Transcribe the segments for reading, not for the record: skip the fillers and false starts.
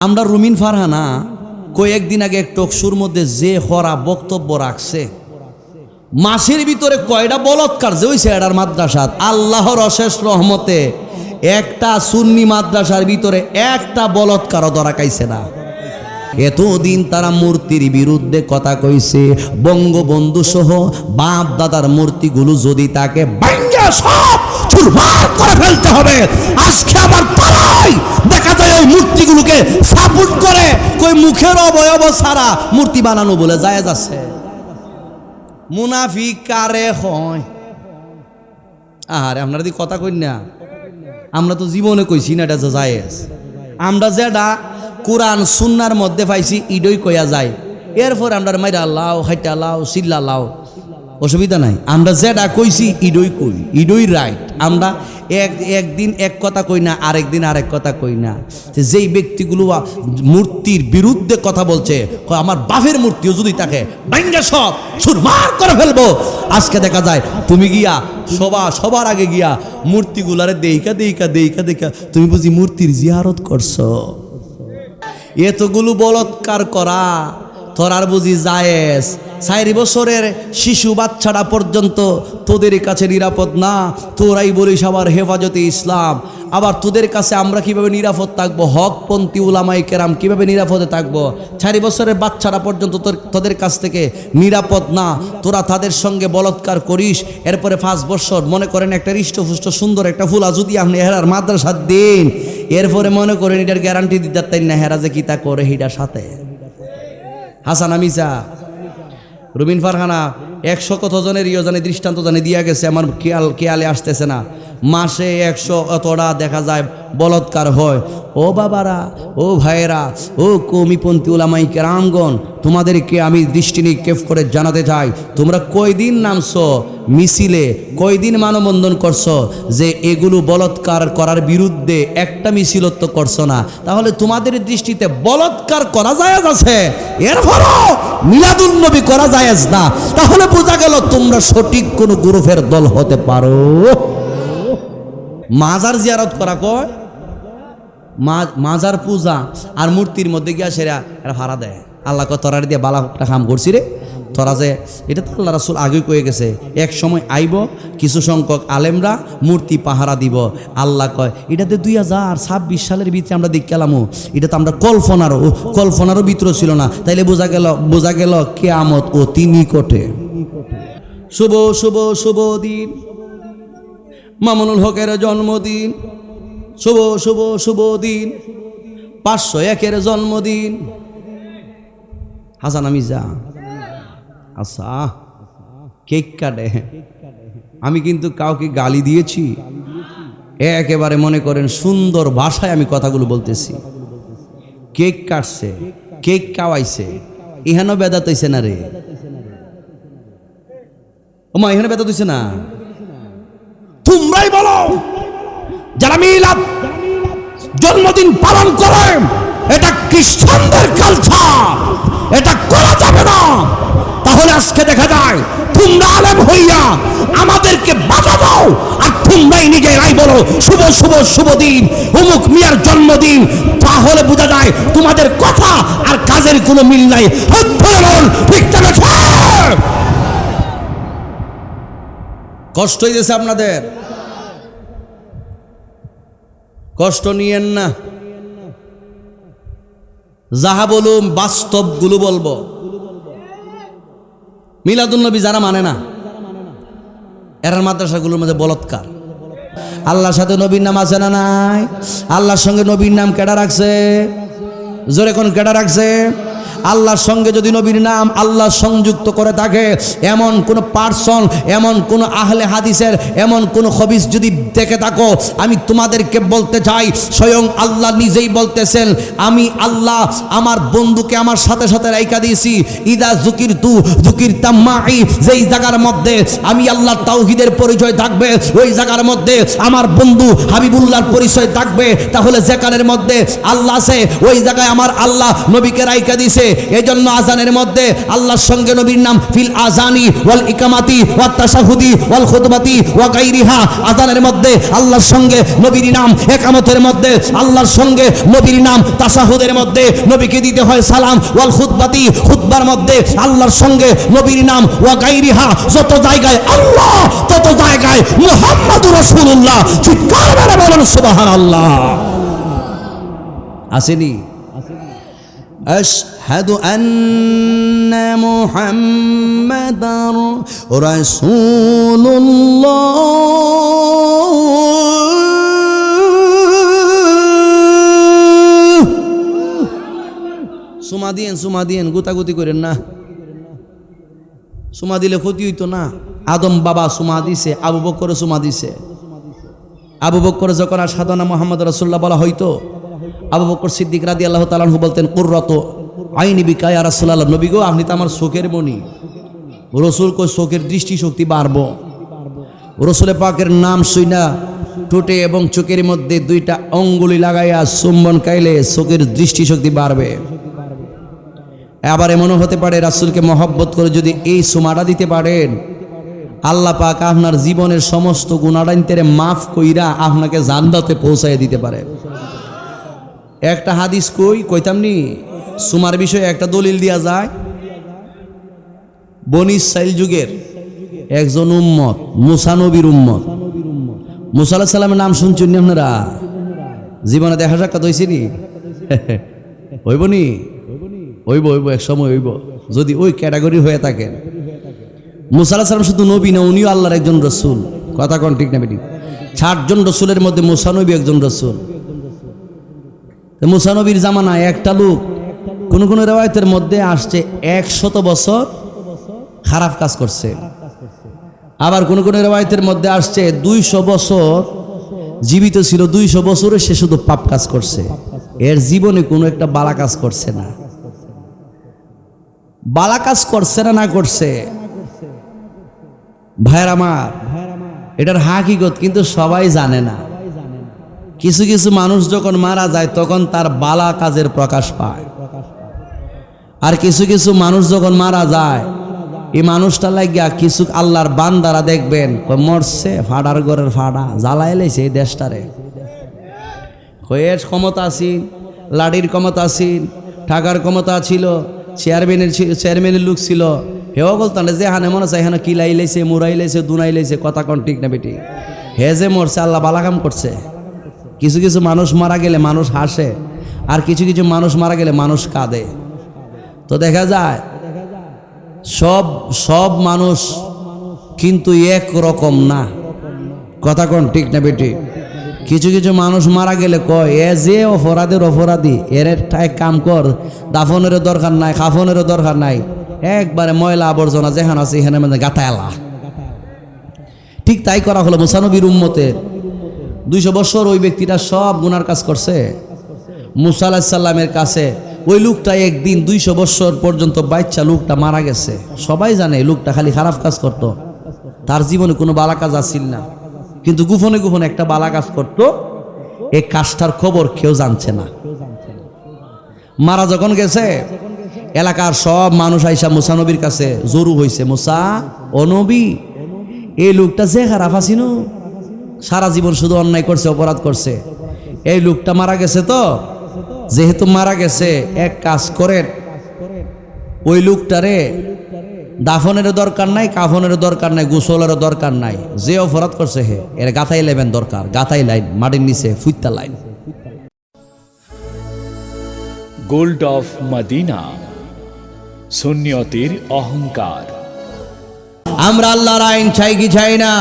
আমরা রুমিন ফারহানা কয়েকদিন আগে এক টকশুর মধ্যে যে হরা বক্তব্য রাখছে, মাসের ভিতরে কয়টা বলৎকার যে হইছে এটার মাদ্রাসাত, আল্লাহর অশেষ রহমতে একটা সুন্নি মাদ্রাসার ভিতরে একটা বলৎকারও ধরা খাইছে না। এতদিন তারা মূর্তির বিরুদ্ধে কথা কইছে, বঙ্গবন্ধু সহ বাপ দাদার মূর্তিগুলো যদি তাকে ভাঙ্গা সব চুরমার করে ফেলতে হবে। আজকে আবার তারাই দেখা যায় ওই মূর্তিগুলোকে সাপোর্ট করে, কই মুখের অবয়ব ছাড়া মূর্তি বানানো বলে জায়েজ আছে। মুনাফিক কারে হয়? আরে আপনারা দি কথা কই না, আমরা তো জীবনে কইছি না এটা যে জায়েজ। আমরা যেটা কোরআন সুন্নার মধ্যে পাইছি ইডই কইয়া যায়, এরপর আমরা মাইরা লাও হাইটা লাও চিল্লা লাও, অসুবিধা নাই। আমরা যেটা কইছি ইডই কই, ইডই রাইট। আমরা একদিন এক কথা কই না, আরেকদিন আরেক কথা কই না। যেই ব্যক্তিগুলো মূর্তির বিরুদ্ধে কথা বলছে, আমার বাপের মূর্তিও যদি তাকে ভাঙ্গা সব চুরমার করে ফেলবো। আজকে দেখা যায় তুমি গিয়া সবার আগে গিয়া মূর্তিগুলারে দেইকা দেইকা দেইকা দেইকা তুমি বুঝি মূর্তির জিয়ারত করছো। এতগুলো বলৎকার করা তোরার বুঝি জায়েজ? 4 বছরের শিশু বাচ্চাটা পর্যন্ত তোদের কাছে নিরাপদ না, তোরাই বলিস আবার হেফাজতে ইসলাম। আবার তোদের কাছে আমরা কিভাবে নিরাপদ থাকবো? হকপন্থী উলামায়ে কেরাম কিভাবে নিরাপদে থাকবো? 4 বছরের বাচ্চারা পর্যন্ত তোদের কাছ থেকে নিরাপদ না, তোরা তাদের সঙ্গে বলৎকার করিস। এরপরে 5 বছর মনে করেন একটা হৃষ্টপুষ্ট সুন্দর একটা ফুলা যদি আপনি হেরার মাদ্রাসা দিন, এরপরে মনে করেন এটার গ্যারান্টি দিতে তাই না হেরা যে কিতা করে হিটার সাথে। হাসান আমিসা রুমিন ফারহানা 100 কতজনের ইয়োজনে দৃষ্টান্ত জানে দিয়া গেছে, আমার খেয়ালে আসতেছে না। মাসে 100 অতটা দেখা যায় বলৎকার হয়। ও বাবারা, ও ভাইয়েরা, ও কৌমিপন্থী উলামায়ে কেরামগণ, তোমাদেরকে আমি দৃষ্টি নিক্ষেপ করে জানাতে চাই, তোমরা কয়দিন নামছো মিছিলে, কয়দিন মানববন্ধন করছো, যে এগুলো বলৎকার করার বিরুদ্ধে একটা মিছিলও তো করছো না। তাহলে তোমাদের দৃষ্টিতে বলৎকার করা জায়েজ আছে, এরপরও মিলাদুন নবী করা জায়েজ না। তাহলে বোঝা গেল তোমরা সঠিক কোন গ্রুপের দল হতে পারো। মাজার জিয়ারত করা কয়, মাজার পূজা আর মূর্তির মধ্যে গিয়া সেরা এরা ভাড়া দেয়। আল্লাহ কয় তোরা দিয়ে বালা একটা কাম করছি রে, তোরা যে এটা তো আল্লাহ রাসূল আগে কয়ে গেছে, এক সময় আইব কিছু সংখ্যক আলেমরা মূর্তি পাহারা দিব। আল্লাহ কয় এটাতে 2026 সালের ভিতরে আমরা দেখে গেলামও, এটা তো আমরা কল্পনারও ভিতরে ছিল না। তাইলে বোঝা গেল কিয়ামত অতি নিকটে। শুভ শুভ শুভ দিন, মামুনুল হকের জন্মদিন। শুভ শুভ শুভ দিন, 501-এর জন্মদিন। হাসান আমিজা আচ্ছা কেক কাটে। আমি কিন্তু কাউকে গালি দিয়েছি? একেবারে মনে করেন সুন্দর ভাষায় আমি কথাগুলো বলতেছি। কেক কাটছে, কেক খাওয়াইছে, ইহানো বেদাত হইছে না রে? ওমা এখানে বেদাত হইছে না? তোমরাই বলো যারা মিলাদ জন্মদিন পালন করে এটা খ্রিস্টানদের কালচার, এটা করা যাবে না। তাহলে আজকে দেখা যায় তোমরা আলেম হইয়া আমাদেরকে বাধা দাও, আর তোমরাই নিজেরাই বলো শুভ শুভ শুভ দিন, অমুক মিয়ার জন্মদিন। তাহলে বোঝা যায় তোমাদের কথা আর কাজের কোনো মিল নাই। ঠিক আছে, কষ্ট হইতেছে আপনাদের, কষ্ট নিয়েন না। যাহা বলুম বাস্তবগুলো বলবো। মিলাদুন নবী যারা মানে না, এরার মাদ্রাসাগুলোর মধ্যে বলৎকার। আল্লাহর সাথে নবীর নাম আছে না নাই? আল্লাহর সঙ্গে নবীর নাম কেডা রাখছে? জোরে কোন কেডা রাখছে? আল্লাহর সঙ্গে যদি নবীর নাম আল্লাহ সংযুক্ত করে থাকে, এমন কোন পার্সন, এমন কোন আহলে হাদিসের এমন কোন হাদিস যদি দেখে থাকো, আমি তোমাদেরকে বলতে চাই স্বয়ং আল্লাহ নিজেই বলতেছেন, আমি আল্লাহ আমার বন্ধুকে আমার সাথে সাথে রাইখা দিয়েছি। ইদা যুকিরতু যুকিরতা মাই, যেই জায়গার মধ্যে আমি আল্লাহর তাওহীদের পরিচয় থাকবে, ওই জায়গার মধ্যে আমার বন্ধু হাবিবুল্লাহর পরিচয় থাকবে। তাহলে যেখানের মধ্যে আল্লাহ আছে ওই জায়গায় আমার আল্লাহ নবীকে রাইখা দিয়েছে। এই জন্য আজানের মধ্যে আল্লাহর সঙ্গে নবীর নাম ফিল আজানি ওয়াল ইকামাতি ওয়াত তাশাহুদি ওয়াল খুতবাতি ওয়া গায়রিহা। আজানের মধ্যে আল্লাহর সঙ্গে নবীর নাম, ইকামতের মধ্যে আল্লাহর সঙ্গে নবীর নাম, তাশাহুদের মধ্যে নবীকে দিতে হয় সালাম, ওয়াল খুতবাতি খুতবার মধ্যে আল্লাহর সঙ্গে নবীর নাম, ওয়া গায়রিহা। যত জায়গায় আল্লাহ তত জায়গায় মুহাম্মাদুর রাসূলুল্লাহ। চিৎকার মেরে বলেন সুবহানাল্লাহ। আসেনি আশহাদু আন্না মুহাম্মাদার রাসূলুল্লাহ। সুমা দিয়েন গুতাগুতি করেন না, সুমা দিলে ক্ষতি হইতো না। আদম বাবা সুমা দিছে, আবু বকর সুমা দিছে। আবু বকর যখন আশহাদু আন্না মুহাম্মাদুর রাসূলুল্লাহ বলা হইতো, আবু বকর সিদ্দিক রাদিয়াল্লাহু তাআলা আনহু বলতেন কুররাতু আইনি বিকা ইয়া রাসূলুল্লাহ। নবী গো, আপনি তো আমার চোখের মণি। রাসূল কই চোখের দৃষ্টিশক্তি বাড়বো। রাসূল পাকের নাম শুইনা ঠোঁটে এবং চোখের মধ্যে দুইটা আঙ্গুলি লাগাইয়া চুম্বন খাইলে চোখের দৃষ্টিশক্তি বাড়বে। আবার এমনও হতে পারে রাসূলকে মহব্বত করে যদি এই সুমাটা দিতে পারেন, আল্লাহ পাক আপনার জীবনের সমস্ত গুনাহগানকে মাফ কইরা আপনাকে জান্নাতে পৌঁছায় দিতে পারে। একটা হাদিস কইতাম নি সুমার বিষয়ে একটা দলিল দেয়া যায়। বনি ইসরাইল যুগের একজন উম্মত, মুসা নবীর উম্মত। মুসা আলাইহিস সালামের নাম শুনছেন আপনারা? জীবনে দেখা সাক্ষাৎ হয়েছে নি? হইব নি? হইব এক সময় হইব, যদি ওই ক্যাটাগরি হয়ে থাকেন। মুসা আলাইহিস সালাম শুধু নবী না, উনিও আল্লাহর একজন রসুল। কথা কোন ঠিক না বেঠিক? ৬০ জন রসুলের মধ্যে মুসা নবী একজন রসুল। মুসা নবীর জামানায় একটা লোক, কোন কোন রিওয়ায়াতের মধ্যে আসছে ১০০ বছর খারাপ কাজ করছে। আবার কোন কোন রিওয়ায়াতের মধ্যে আসছে ২০০ বছর জীবিত ছিল, ২০০ বছরে সে শুধু পাপ কাজ করছে। এর জীবনে কোনো একটা বালা কাজ করছে না। বালা কাজ করছে না করছে ভাইয়ের আমার, এটার হাকিকত কিন্তু সবাই জানে না। কিছু কিছু মানুষ যখন মারা যায় তখন তার বালা কাজের প্রকাশ পায়, আর কিছু কিছু মানুষ যখন মারা যায় এই মানুষটা লাগিয়া কিছু আল্লাহর বান্দারা দেখবেন মরছে ফাড়ার ঘরের ফাড়া জ্বালাই লাইছে এই দেশটারে। এর ক্ষমতা আছিল, লাঠির ক্ষমতা আছিল, টাকার ক্ষমতা ছিল, চেয়ারম্যানের লোক ছিল। হেও বলতাম যে হানে মনে চাই এখানে কিলাই লাইছে, মুরাই লাইছে, দুনাই লাইছে। কথা কন ঠিক না বেটি? হে যে মরছে আল্লাহ বালা কাম করছে। কিছু কিছু মানুষ মারা গেলে মানুষ হাসে, আর কিছু কিছু মানুষ মারা গেলে মানুষ কাঁদে। তো দেখা যায় সব মানুষ কিন্তু এক রকম না। কথা কোন ঠিক না বেটি? কিছু কিছু মানুষ মারা গেলে কয় এ যে অপরাধের অপরাধী, এর এক কাম কর, দাফনেরও দরকার নাই, খাফনেরও দরকার নাই, একবারে ময়লা আবর্জনা যেখানে আছে এখানে মানে গাতায়লা। ঠিক তাই করা হলো মুসা নবীর উম্মতের। ২০০ বছর ওই ব্যক্তিটা সব গুনার কাজ করছে। মুসা আলাইহিস সালামের কাছে ওই লোকটা একদিন ২০০ বছর পর্যন্ত বাচ্চা লোকটা মারা গেছে। সবাই জানে লোকটা খালি খারাপ কাজ করত, তার জীবনে কোনো বালা কাজ আসছিল না, কিন্তু গোপনে গোপনে একটা বালা কাজ করত। এই কাজটার খবর কেউ জানছে না। মারা যখন গেছে এলাকার সব মানুষ আইসা মুসা নবীর কাছে জরু হয়েছে, মুসা ও নবী, এই লোকটা যে খারাপ আছিল, সারা জীবন শুধু অন্যায় করছে, অপরাধ করছে, এই লোকটা মারা গেছে। তো যেহেতু মারা গেছে, এক কাজ করেন, ওই লোকটারে দাফনেরও দরকার নাই, কাফনেরও দরকার নাই, গোসলেরও দরকার নাই, যে অপরাধ করছে হে এর গাথাই লাইবেন দরকার। গাথাই লাইন মাটির নিচে ফুইতা লাইন। গোল্ড অফ মদিনা, সুন্নিয়তের অহংকার। আমরা আল্লাহর আইন চাই কি চাই না,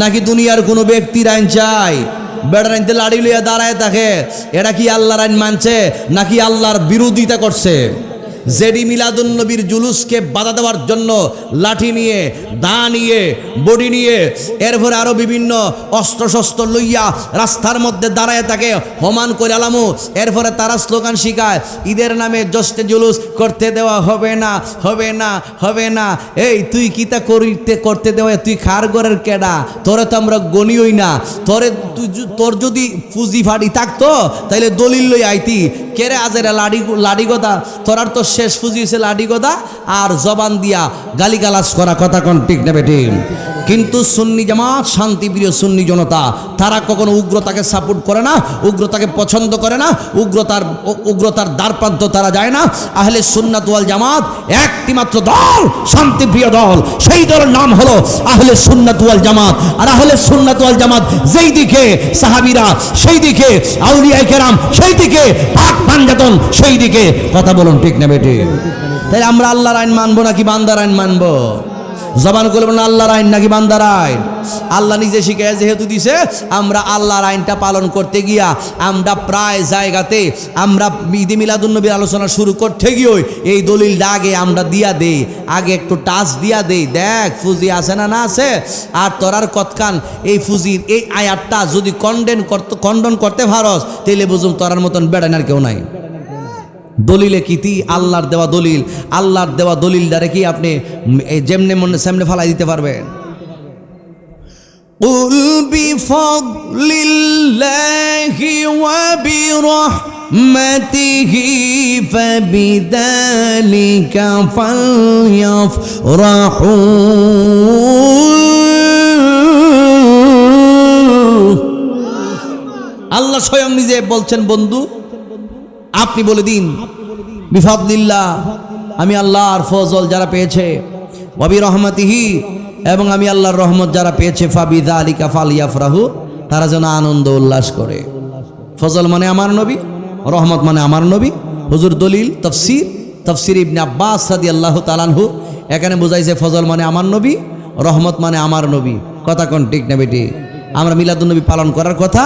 নাকি দুনিয়ার কোনো ব্যক্তির আইন চাই? বেড়ার আইনতে লাড়ি লইয়া দাঁড়ায় থাকে, এরা কি আল্লাহর আইন মানছে নাকি আল্লাহর বিরোধিতা করছে? জেডি মিলাদুন নবীর জুলুসকে বাধা দেওয়ার জন্য লাঠি নিয়ে, দা নিয়ে, বডি নিয়ে, এরপরে আরো বিভিন্ন অস্ত্রশস্ত্র লইয়া রাস্তার মধ্যে দাঁড়ায় থাকে, হমান করে আলামু। এরপরে তারা স্লোগান শিখায়, ঈদের নামে জশ্নে জুলুস করতে দেওয়া হবে না, হবে না, হবে না। এই তুই কিতা করতে দেওয়া? তুই খার ঘরের কেডা? তোরে তো আমরা গনিই না। তোর যদি পুঁজি ফাড়ি থাকতো তাইলে দলিল লই আইতি। কেরে আজেরা লাড়ি কথা, তোর আর তো শেষ ফুজি হয়েছে লাঠি গদা আর জবান দিয়া গালিগালাজ করা, কথা কোন ঠিক না বেটি? কিন্তু সুন্নি জামাত শান্তিপ্রিয় সুন্নি জনতা, তারা কখনো উগ্রতাকে সাপোর্ট করে না, উগ্রতাকে পছন্দ করে না, উগ্রতার দ্বারপ্রান্ত তারা যায় না। আহলে সুন্নাত ওয়াল জামাত একটি মাত্র দল, শান্তিপ্রিয় দল, সেই দলের নাম হলো আহলে সুন্নাত ওয়াল জামাত। আর আহলে সুন্নাত ওয়াল জামাত যেই দিকে সাহাবীরা, সেই দিকে আউলিয়ায়ে কেরাম, সেই দিকে পাক পাঞ্জাতন, সেই দিকে, কথা বলুন ঠিক না বেটি? তাই আমরা আল্লাহর আইন মানবো নাকি বান্দার আইন মানবো? জবান করে বলেন আল্লাহর আইন নাকি বান্দার আইন? আল্লাহ নিজে শিখে যেহেতু দিছে, আমরা আল্লাহর আইনটা পালন করতে গিয়া আমরা প্রায় জায়গাতে আমরা ঈদে মিলাদুন্নবীর আলোচনা শুরু করতে গিয়ে এই দলিলটা আগে আমরা দিয়া দেই, আগে একটু টাচ দিয়া দেই, দেখ ফুজি আছে না না আছে। আর তোরার কতকান এই ফুজির এই আয়াতটা যদি খণ্ডন করতে পারস, তাইলে বুঝুম তোরার মতন বেড়ানোর কেউ নাই। দলিলে কিতি আল্লাহর দেওয়া দলিল, আল্লাহর দেওয়া দলিল দ্বারা কি আপনি যেমনে মনে সামনে ফালাই দিতে পারবেন? قُلْ بِفَضْلِ وَبِرَحْمَتِهِ فَبِذَلِكَ فَلْيَفْرَحُوا। আল্লাহ স্বয়ং নিজে বলছেন, বন্ধু আপনি বলে দিন, বিফাদলিল্লাহ, আমি আল্লাহর ফজল যারা পেয়েছে, ওয়াবি রহমাতিহি, এবং আমি আল্লাহর রহমত যারা পেয়েছে, ফাবিযালিকা ফালইয়াফরাহু, তারা যেন আনন্দ উল্লাস করে। ফজল মানে আমার নবী, রহমত মানে আমার নবী। হুজুর দলিল তাফসীর ইবনে আব্বাস রাদিয়াল্লাহু তাআলা আনহু, এখানে বুঝাইছে ফজল মানে আমার নবী, রহমত মানে আমার নবী, কথা কোন ঠিক না বেটি? আমরা মিলাদুন্নবী পালন করার কথা,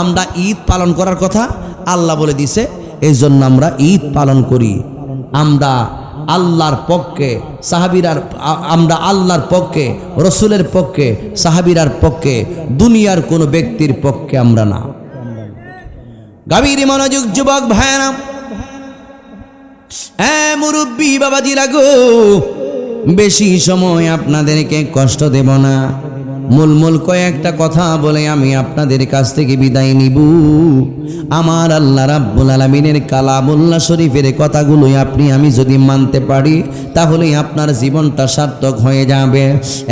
আমরা ঈদ পালন করার কথা আল্লাহ বলে দিছে, এই জন্য আমরা ঈদ পালন করি। আমরা আল্লাহর পক্ষে, সাহাবীরার, আমরা আল্লাহর পক্ষে, রসুলের পক্ষে, সাহাবীরার পক্ষে, দুনিয়ার কোনো ব্যক্তির পক্ষে আমরা না। গভীর মনোযোগ যুবক ভাইরা, মুরব্বী বাবাজিরা গো, বেশি সময় আপনাদেরকে কষ্ট দেব না, মূল কয়েকটা কথা বলে আমি আপনাদের কাছ থেকে বিদায় নিব। আমার আল্লাহ রাব্বুল আলামিনের কালামুল্লাহ শরীফের কথাগুলোই আপনি আমি যদি মানতে পারি, তাহলে আপনার জীবনটা সার্থক হয়ে যাবে।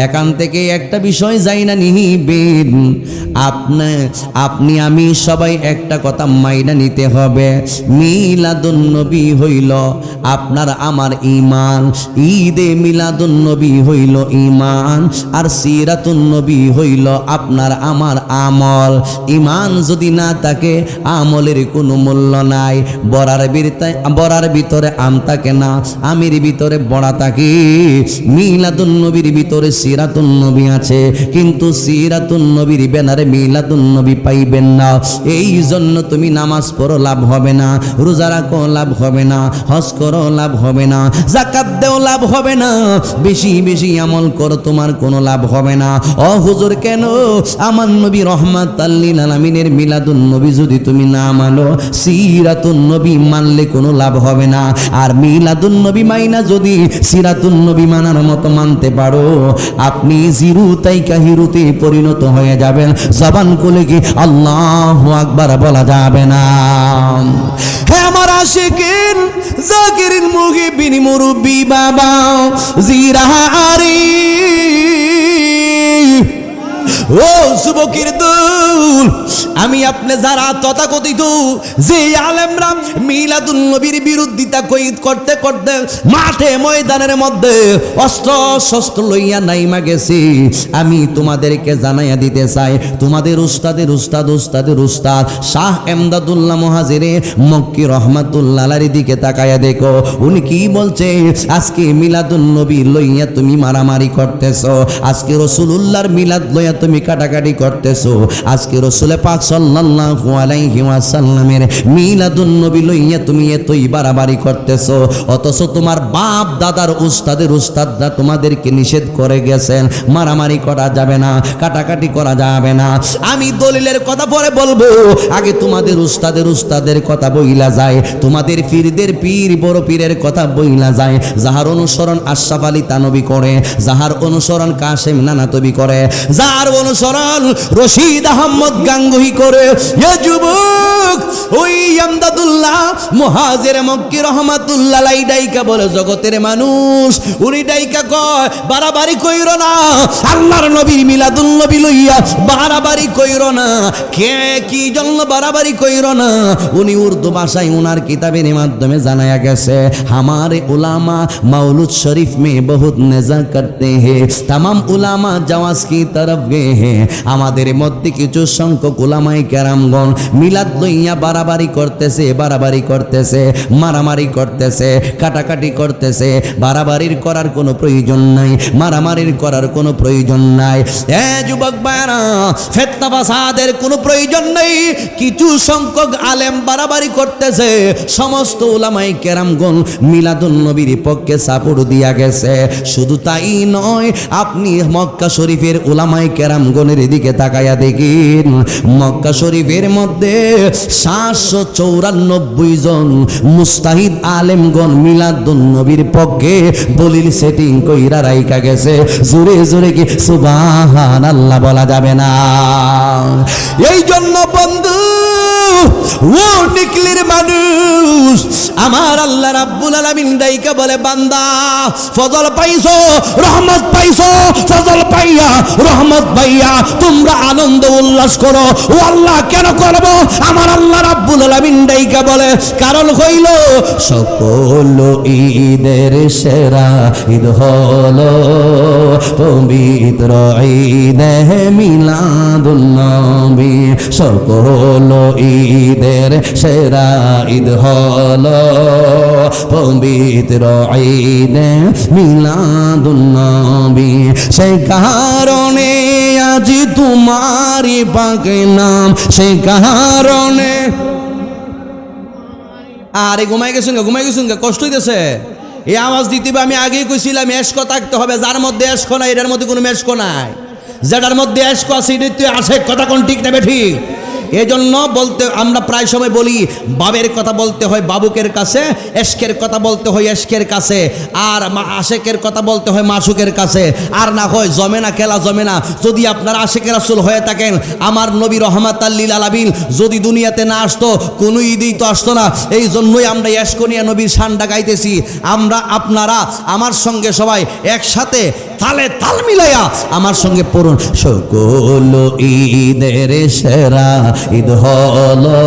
এখান থেকে একটা বিষয় যাই না নিবেন, আপনি আমি সবাই একটা কথা মাইনা নিতে হবে, মিলাদুন্নবী হইল আপনার আমার ঈমান, ঈদে মিলাদুন্নবী হইল ঈমান, আর সিরাতুন্নবী হইল আপনার আমার আমল। ঈমান যদি না থাকে, আমলের কোনো মূল্য নাই। বড়ার ভিতরে আম থাকে না, আমির ভিতরে বড়া থাকে। মিলাদুন্নবীর ভিতরে সিরাতুন্নবী আছে, কিন্তু সিরাতুন্নবীর ব্যানারে মিলাদুন্নবী পাইবেন না। এই জন্য তুমি নামাজ পড়ো লাভ হবে না, রোজা রাখো লাভ হবে না, হজ করো লাভ হবে না, যাকাত দেও লাভ হবে না, বেশি বেশি আমল করো তোমার কোনো লাভ হবে না। ও হুজুর কেন? আমার নবী রহমাতাল লিল আলামিনের মিলাদুন্নবী যদি তুমি না মানো, সিরাতুন্নবী মানলে কোনো লাভ হবে না। আর মিলাদুন্নবী মাইনা যদি সিরাতুন্নবী মানার মতো মানতে পারো, আপনি জিরু তাইকা হিরুতে পরিণত হয়ে যাবেন। জবান খুলে কি আল্লাহু আকবার বলা যাবে না? হে আমার আশিকিন জাকিরিন মুহিবিন মুরব্বি বাবা জিরাহারি, ও যুবকের দল, আমি আপনি যারা তথাকথিত যে আলেমরা মিলাদুন্নবীর বিরোধিতা করতে করতে মাঠে ময়দানের মধ্যে অস্ত্র শস্ত্র লইয়া নাইমা গেছি, আমি তোমাদেরকে জানাইয়া দিতে চাই, তোমাদের উস্তাদের উস্তাদ শাহ এমদাদুল্লাহ মুহাজিরে মক্কি রহমাতুল্লাহ আলাইহির দিকে তাকায়া দেখো, উনি কি বলছে? আজকে মিলাদুন্নবী লইয়া তুমি মারামারি করতেছো, আজকে রাসূলুল্লাহর মিলাদ লইয়া তুমি কাটাকাটি করতেছো, আজকে রাসূল পাক সাল্লাল্লাহু আলাইহি ওয়াসাল্লামের মিলাদুন্নবী লইয়া তুমি এতই বাড়াবাড়ি করতেছো, অথচ তোমার বাপ দাদার উস্তাদরা তোমাদেরকে নিষেধ করে গেছেন মারামারি করা যাবে না, কাটাকাটি করা যাবে না। আমি দলিলের কথা পরে বলবো, আগে তোমাদের উস্তাদের কথা বইলা যায়, তোমাদের পীরদের পীর বড় পীরের কথা বইলা যায়, যাহার অনুসরণ আশরাফ আলী তানবী করে, যাহার অনুসরণ কাশেম নানাতবী করে, যার অনুসরণ রশিদ আহমদ গাঙ্গুহি করে। এ যুবক, ওই আমদাদুল্লাহ মুহাজির মক্কি রহমাতুল্লাহ আলাইহি ডাইকা বলে, জগতের মানুষ, উনি ডাইকা কয় বাড়াবাড়ি কইরো না, আল্লাহর নবীর মিলাদুল নবী লইয়া বাড়াবাড়ি কইরো না। কে কি জন্য বাড়াবাড়ি কইরো না? উনি উর্দু ভাষায় উনার কিতাবের মাধ্যমে জানায়া গেছে, हमारे उलामा मौलूद शरीफ में बहुत नज़ा करते हैं, तमाम उलामा जवाज की तरफ गए हैं। আমাদের মধ্যে কিছু সংখ্যক উলামায়ে কেরামগণ মিলাদ লইয়া বাড়াবাড়ি করতেছে, বাড়াবাড়ি করতেছে, মারামারি করতেছে, কাটাকাটি করতেছে। বাড়াবাড়ির করার কোনো প্রয়োজন নাই, মারামারির করার কোনো প্রয়োজন নাই। এ যুবক ভাইরা, ফিতনা ফাসাদের কোনো প্রয়োজন নেই। কিছু সংখ্যক আলেম বাড়াবাড়ি করতেছে, সমস্ত উলামায়ে কেরামগণ মিলাদুন নবীর পক্ষে সাপোর্ট দিয়া গেছে। শুধু তাই নয়, আপনি মক্কা শরীফের উলামায়ে কেরামগণের দিকে তাকায়া দেখেন, মক্কা শরীফের মধ্যে 794 জন মুস্তাহিদ আলেমগণ মিলাদুন নবীর পক্ষে দলিল সেটিং কইরা রাইখা গেছে। জোরে জোরে কি সুবহানাল্লাহ বলা যাবে না? এই জন্য বন্ধু, ও নিকলির মানুষ, আমার আল্লাহ রাব্বুল আলামিন ডাইকা বলে, বান্দা ফজল পাইছো, রহমত পাইছো, ফজল পাইয়া রহমত পাইয়া তোমরা আনন্দ উল্লাস করো। ও আল্লাহ কেন করব? আমার আল্লাহ রাব্বুল আলামিন ডাইকা বলে, কারণ হইল সকল ঈদের সেরা ঈদ হলো পবিত্র ঈদে মিলাদুন নবী। সকল ঈদের সেরা ঈদ হলো পবিত্র ঈদে মিলাদুন নবী। সে কারণে আজ তোমারই পাক নাম, সে কারণে। আরে ঘুমাই গেছুন গা, ঘুমাই গেছুন গা, কষ্ট হইতেছে। এই আওয়াজ দিতে হবে। আমি আগেই কইছিলাম এশক থাকতে হবে। যার মধ্যে এশক নাই, এটার মধ্যে কোনো মেশক নাই। যেটার মধ্যে এশক আছে এটাই তুই আসে, কথা কোন ঠিক নেবে ঠিক। এই জন্য বলতে আমরা প্রায় সময় বলি, বাবের কথা বলতে হয় বাবুকের কাছে, এশকের কথা বলতে হয় এশকের কাছে, আর আশেকের কথা বলতে হয় মাসুকের কাছে। আর না হয় জমে না, খেলা জমে না। যদি আপনারা আশেকের রাসূল হয়ে থাকেন, আমার নবী রহমাতাল লিল আলামিন যদি দুনিয়াতে না আসতো, কোনো ঈদেই তো আসতো না। এই জন্যই আমরা এশকনিয়া নবীর শানটা গাইতেছি। আমরা আপনারা আমার সঙ্গে সবাই একসাথে তালে তাল মিলাইয়া আমার সঙ্গে পড়ুন, সকল ঈদের সেরা ঈদ হলো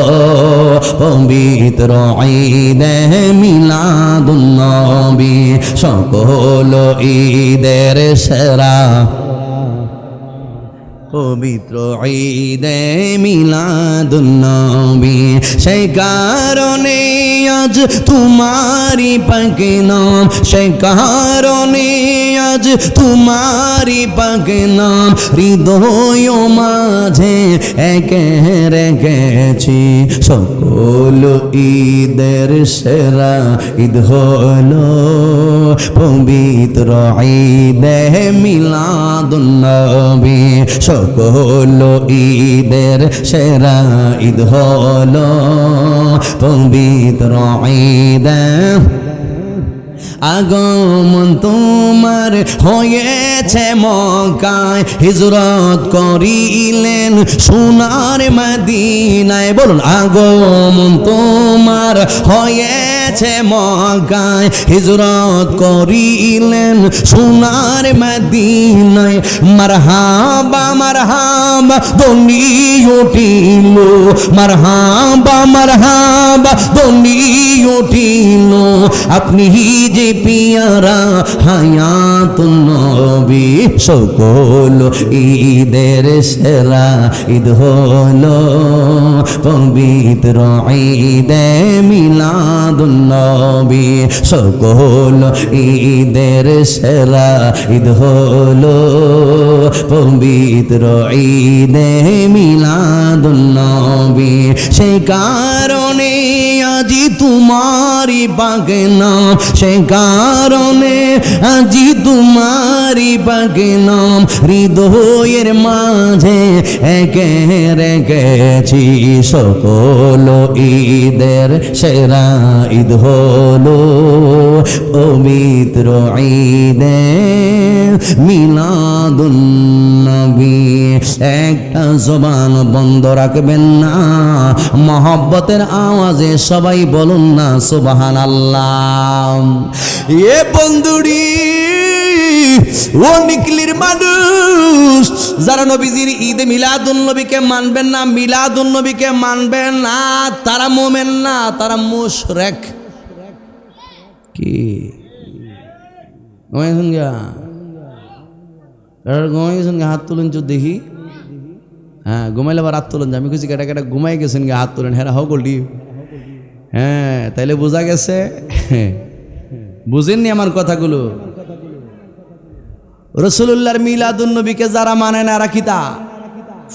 পবিত্র ঈদে মিলাদুন নবী। সকল ঈদের সেরা পবিত্র ঈদে মিলাদুন নবী। সেই কারণে আজ তোমারি পাক নাম, সেই কারণে আজ তোমারি পাক নাম হৃদয় মাঝে একে রেখেছি। সকল ঈদের সেরা ঈদ হলো পবিত্র ঈদে মিলাদুন নবী। সকল ঈদের সেরা ঈদ হলো পবিত্র ঈদে। আগমন তোমার হয়েছে মক্কায়, হিজরত করিলেন সোনার মদিনায়। বলুন, আগমন তোমার হয়েছে মক্কায়, হিজরত করিলেন সোনার মদিনায়। মারহাবা মারহাবা ধ্বনি উঠিল, মারহাবা মারহাবা ধ্বনি উঠিল। আপনি যে পিয়ারা হায়াতুন নবী। সকল ঈদের সেরা ঈদ হলো পবিত্র ঈদে মিলাদুন নবী। সকল ঈদের সেরা ঈদ হলো পবিত্র ঈদে মিলাদুন নবী। সেই কারণে আজি তোমারি পাক নাম, সেই কারণে আজি তোমারি পাক নাম হৃদয়ের মাঝে একে রেখেছি। সকল ঈদের সেরা ঈদ ঈদ হলো পবিত্র ঈদে মিলাদুন নবী। একটা জবান বন্ধ রাখবেন না, মহব্বতের আওয়াজে সবাই বলুন না সুবহানাল্লাহ। এ বন্ধুরি, ও নিকলির মানুষ, যারা নবীজির ঈদে মিলাদুন নবীকে মানবেন না, মিলাদুন নবীকে মানবেন না, তারা মোমেন না, তারা মুশরিক। কি হাত তুলেন তো দেখি। হ্যাঁ, ঘুমাইলে আবার হাত তুলেন। আমি খুঁজি কেটা কেটা ঘুমাই গেছেন গে, হাত তুলেন। হ্যাঁ হগলি, হ্যাঁ তাইলে বোঝা গেছে। বুঝেননি আমার কথাগুলো? রাসূলুল্লাহর মিলাদুন নবীকে যারা মানে না, রাখিতা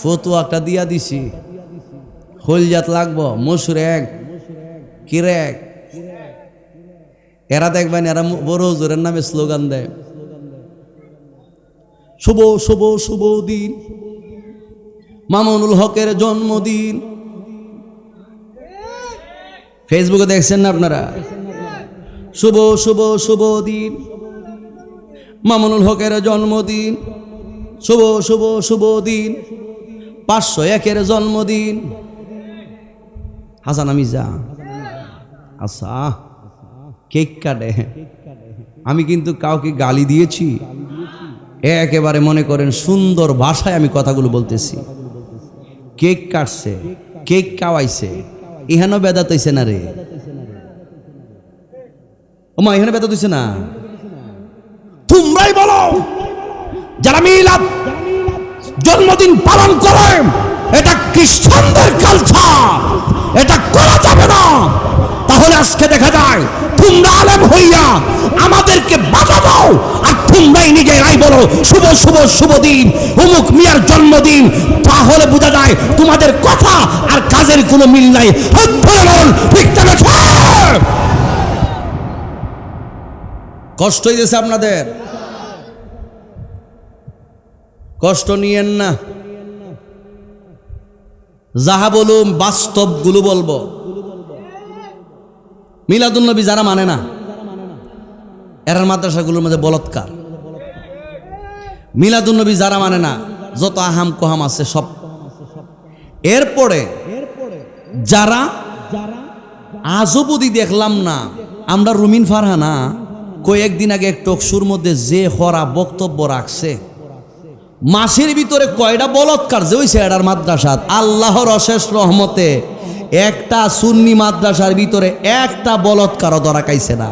ফতোয়া একটা দিয়া দিছি, হলজাত লাগবো, মুশরিক কিরেক। এরা দেখবেন, এরা বড় হুজুরের নামে স্লোগান দেয়, শুভ শুভ শুভ দিন, মামুনুল হকের জন্মদিন। ফেসবুকে দেখছেন না আপনারা? শুভ শুভ শুভ দিন, মামুনুল হকের জন্মদিন, শুভ শুভ শুভ দিন, 501-এর জন্মদিন। হাসান আমিজা আচ্ছা কেক কাটে। আমি কিন্তু কাউকে গালি দিয়েছি? একেবারে মনে করেন সুন্দর ভাষায় আমি কথাগুলো বলতেছি। কেক কাটছে, কেক খাওয়াইছে, ইহানো বেদাত হইছে না রে? ওমা এখানে বেদাত হইছে না? তোমরাই বলো, যারা মিলাদ জন্মদিন পালন করে এটা খ্রিস্টানদের কালচার, এটা করা যাবে না। তাহলে আজকে দেখা যায় তোমরা আলেম হইয়া আমাদেরকে বাধা দাও, আর তোমরাই নিজেরাই বলো শুভ শুভ শুভ দিন, অমুক মিয়ার জন্মদিন। তাহলে বোঝা যায় তোমাদের কথা আর কাজের কোনো মিল নাই। ঠিক কষ্ট হইতেছে আপনাদের, কষ্ট নিয়েন না। যাহা বলুম বাস্তবগুলো বলবো। মিলাদুন নবী যারা মানে না, এরার মাদ্রাসাগুলোর মধ্যে বলৎকার। মিলাদুন নবী যারা মানে না, যত আহাম কোহাম আছে সব। এরপরে যারা আজও বুদ্ধি দেখলাম না, আমরা রুমিন ফারহানা কয়েকদিন আগে টকশুর মধ্যে যে হরা বক্তব্য রাখছে, মাসের ভিতরে কয়টা বলৎকার যে হইছে এটার মাদ্রাসাত। আল্লাহর অশেষ রহমতে একটা সুন্নি মাদ্রাসার ভিতরে একটা বলৎকারও ধরা খাইছে না।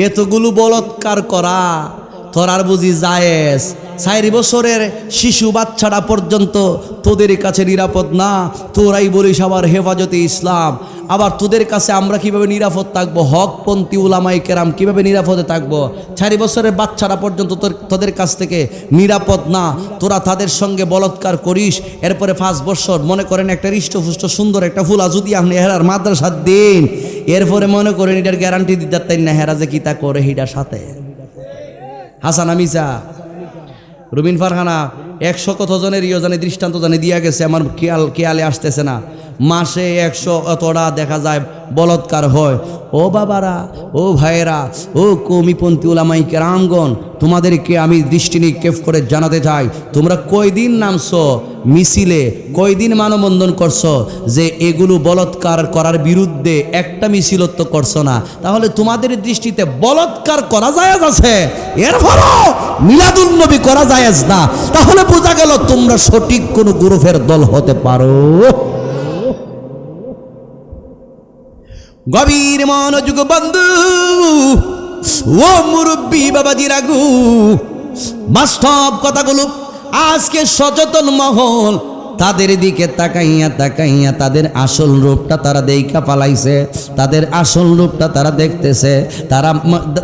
এতগুলো বলৎকার করা তোরার বুঝি জায়েজ? 4 বছরের শিশু বাচ্চাটা পর্যন্ত তোদের কাছে নিরাপদ না, তোরাই বলিস আবার হেফাজতে ইসলাম। আবার তোদের কাছে আমরা কিভাবে নিরাপদ থাকবো? হকপন্থী উলামায়ে কেরাম কিভাবে নিরাপদে থাকবো? 4 বছরের বাচ্চারা পর্যন্ত তোদের কাছ থেকে নিরাপদ না, তোরা তাদের সঙ্গে বলৎকার করিস। এরপরে 5 বছর মনে করেন একটা হৃষ্টপুষ্ট সুন্দর একটা ফুলা যদি আপনি হেরার মাদ্রাসার দিন, এরপরে মনে করেন এটার গ্যারান্টি দিতে না হেরা যে কিতা করে হিটার সাথে। হাসান আমিজা, রুমিন ফারহানা 100 কত জনের জানে দৃষ্টান্ত জানে দিয়া গেছে, আমার খেয়ালে আসতেছে না। মাসে 100 অতটা দেখা যায় বলৎকার হয়। ও বাবারা, ও ভাইয়েরা, ও কৌমিপন্থী উলামায়ে কেরামগণ, তোমাদেরকে আমি দৃষ্টি নিক্ষেপ করে জানাতে চাই, তোমরা কয়দিন নামছো মিছিলে, কয়দিন মানববন্ধন করছো যে এগুলো বলৎকার করার বিরুদ্ধে? একটা মিছিলত্ব করছো না। তাহলে তোমাদের দৃষ্টিতে বলৎকার করা জায়েজ আছে, এরপরও মিলাদুন নবী করা জায়েজ না। তাহলে বোঝা গেল তোমরা সঠিক কোন গ্রুপের দল হতে পারো। গভীর মনোযোগ বন্ধু, ও মুরব্বী বাবাজি রাগু, বাস্তব কথাগুলো আজকে সচেতন মহল তাদের দিকে তাকাইয়া তাকাইয়া তাদের আসল রূপটা তারা দেখা পালাইছে, তাদের আসল রূপটা তারা দেখতেছে। তারা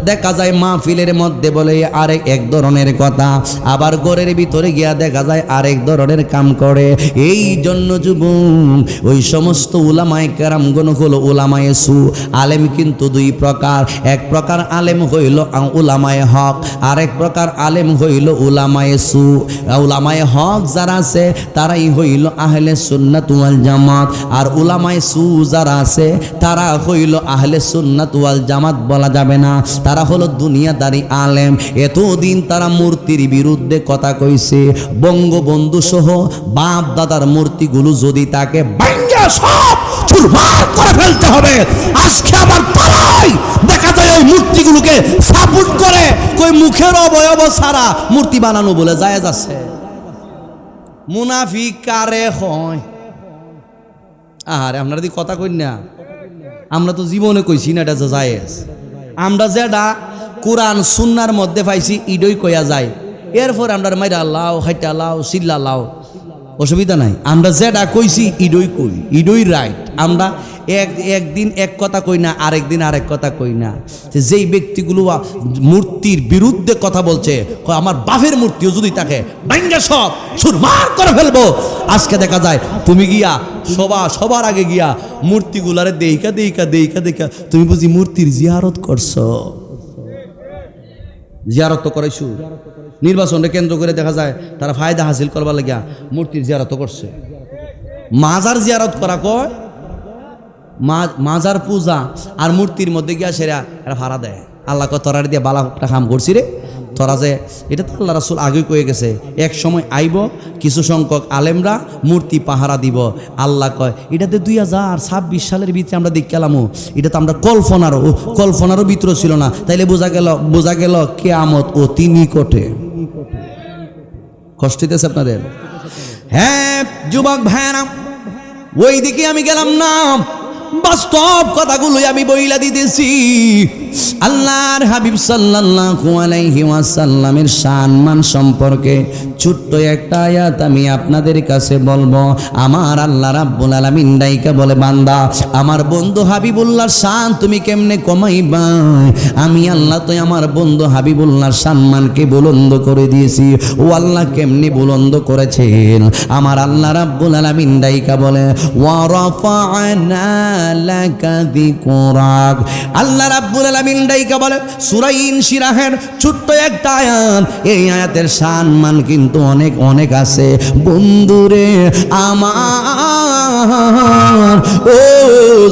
দেখা যায় মাহফিলের মধ্যে বলে আরেক এক ধরনের কথা, আবার ঘরের ভিতরে গিয়া দেখা যায় আরেক ধরনের কাম করে। এই জন্য যুবক, ওই সমস্ত উলামায়ে কেরামগণ হলো উলামায়ে সু। আলেম কিন্তু 2 প্রকার, এক প্রকার আলেম হইল উলামায়ে হক, আরেক প্রকার আলেম হইল উলামায়ে সু। উলামায়ে হক যারা আছে তারাই হইল হইল আহলে সুন্নাত ওয়াল জামাত, আর উলামায়ে সু যারা আছে তারা হইল আহলে সুন্নাত ওয়াল জামাত বলা যাবে না, তারা হলো দুনিয়াদারি আলেম। এতদিন তারা মূর্তির বিরুদ্ধে কথা কইছে, বঙ্গবন্ধু সহ বাপ দাদার মূর্তিগুলো যদি তাকে ভাঙ্গা সব চুরমার করে ফেলতে হবে। আজকে আবার তারাই দেখা যায় ওই মূর্তিগুলোকে সাপোর্ট করে, কই মুখের অবয়ব ছাড়া মূর্তি বানানো বলে জায়েজ আছে। মুনাফিক কারে হয়? আরে আপনারা দি কথা কই না, আমরা তো জীবনে কইছি না এটা যে জায়েজ। আমরা যেটা কোরআন সুন্নার মধ্যে পাইছি ইডই কইয়া যায়, এরপর আমরা মাইরা লাও হাইটা লাও চিল্লা লাও, অসুবিধা নাই। আমরা যেটা কইছি ইডই কই, ইডই রাইট। আমরা একদিন এক কথা কই না, আরেকদিন আরেক কথা কই না। যেই ব্যক্তিগুলো মূর্তির বিরুদ্ধে কথা বলছে, আমার বাপের মূর্তিও যদি তাকে ভাঙ্গা সব চুরমার করে ফেলবো। আজকে দেখা যায় তুমি গিয়া সবার আগে গিয়া মূর্তিগুলারে দেইকা দেইকা দেইকা দেইকা তুমি বুঝি মূর্তির জিয়ারত করছো। জিয়ারত তো করাইছো, নির্বাচনটা কেন্দ্র করে দেখা যায় তারা ফায়দা হাসিল করবার লাগিয়া মূর্তির জিয়ারত করছে। মাজার জিয়ারত করা কয় মাজার পূজা, আর মূর্তির মধ্যে গিয়া সেরা এরা ভাড়া দেয়। আল্লাহ কয় তোরা দিয়ে বালা একটা কাম করছি রে তোরা, যে এটা তো আল্লাহ রাসূল আগেই কয়ে গেছে, এক সময় আইব কিছু সংখ্যক আলেমরা মূর্তি পাহারা দিব। আল্লাহ কয় এটাতে 2026 সালের ভিতরে আমরা দেখে গেলামও, এটা তো আমরা কল্পনারও ভিতরে ছিল না। তাইলে বোঝা গেল কিয়ামত অতি নিকটে। কষ্ট হইতেছে আপনাদের? হ্যাঁ যুবক ভাইরা, ওই দিকে আমি গেলাম না, বাস্তব কথাগুলোই আমি বইলা দিতেছি। আল্লাহর হাবিব সাল্লাল্লাহু আলাইহি ওয়াসাল্লামের সম্মান সম্পর্কে ছোট্ট একটা আয়াত আমি আপনাদের কাছে বলবো। আমার আল্লাহ রাব্বুল আলামিন ডাইকা বলে, বান্দা আমার বন্ধু হাবিবুল্লাহর শান তুমি কেমনে কমাইবা? আমি আল্লাহ তো আমার বন্ধু হাবিবুল্লাহর সম্মানকে বুলন্দ করে দিয়েছি। ও আল্লাহ কেমনে বুলন্দ করেছেন? আমার আল্লাহ রাব্বুল আলামিন ডাইকা বলে, ওয়া রাফা'না লাকা যিকরাক। আল্লাহ রাব্বুল আলামিন ডাইকা বলে সূরা ইনশিরাহের ছোট্ট একটা আয়াত, এই আয়াতের সম্মান কিন্তু অনেক অনেক আছে। বন্ধুরে আমার, ও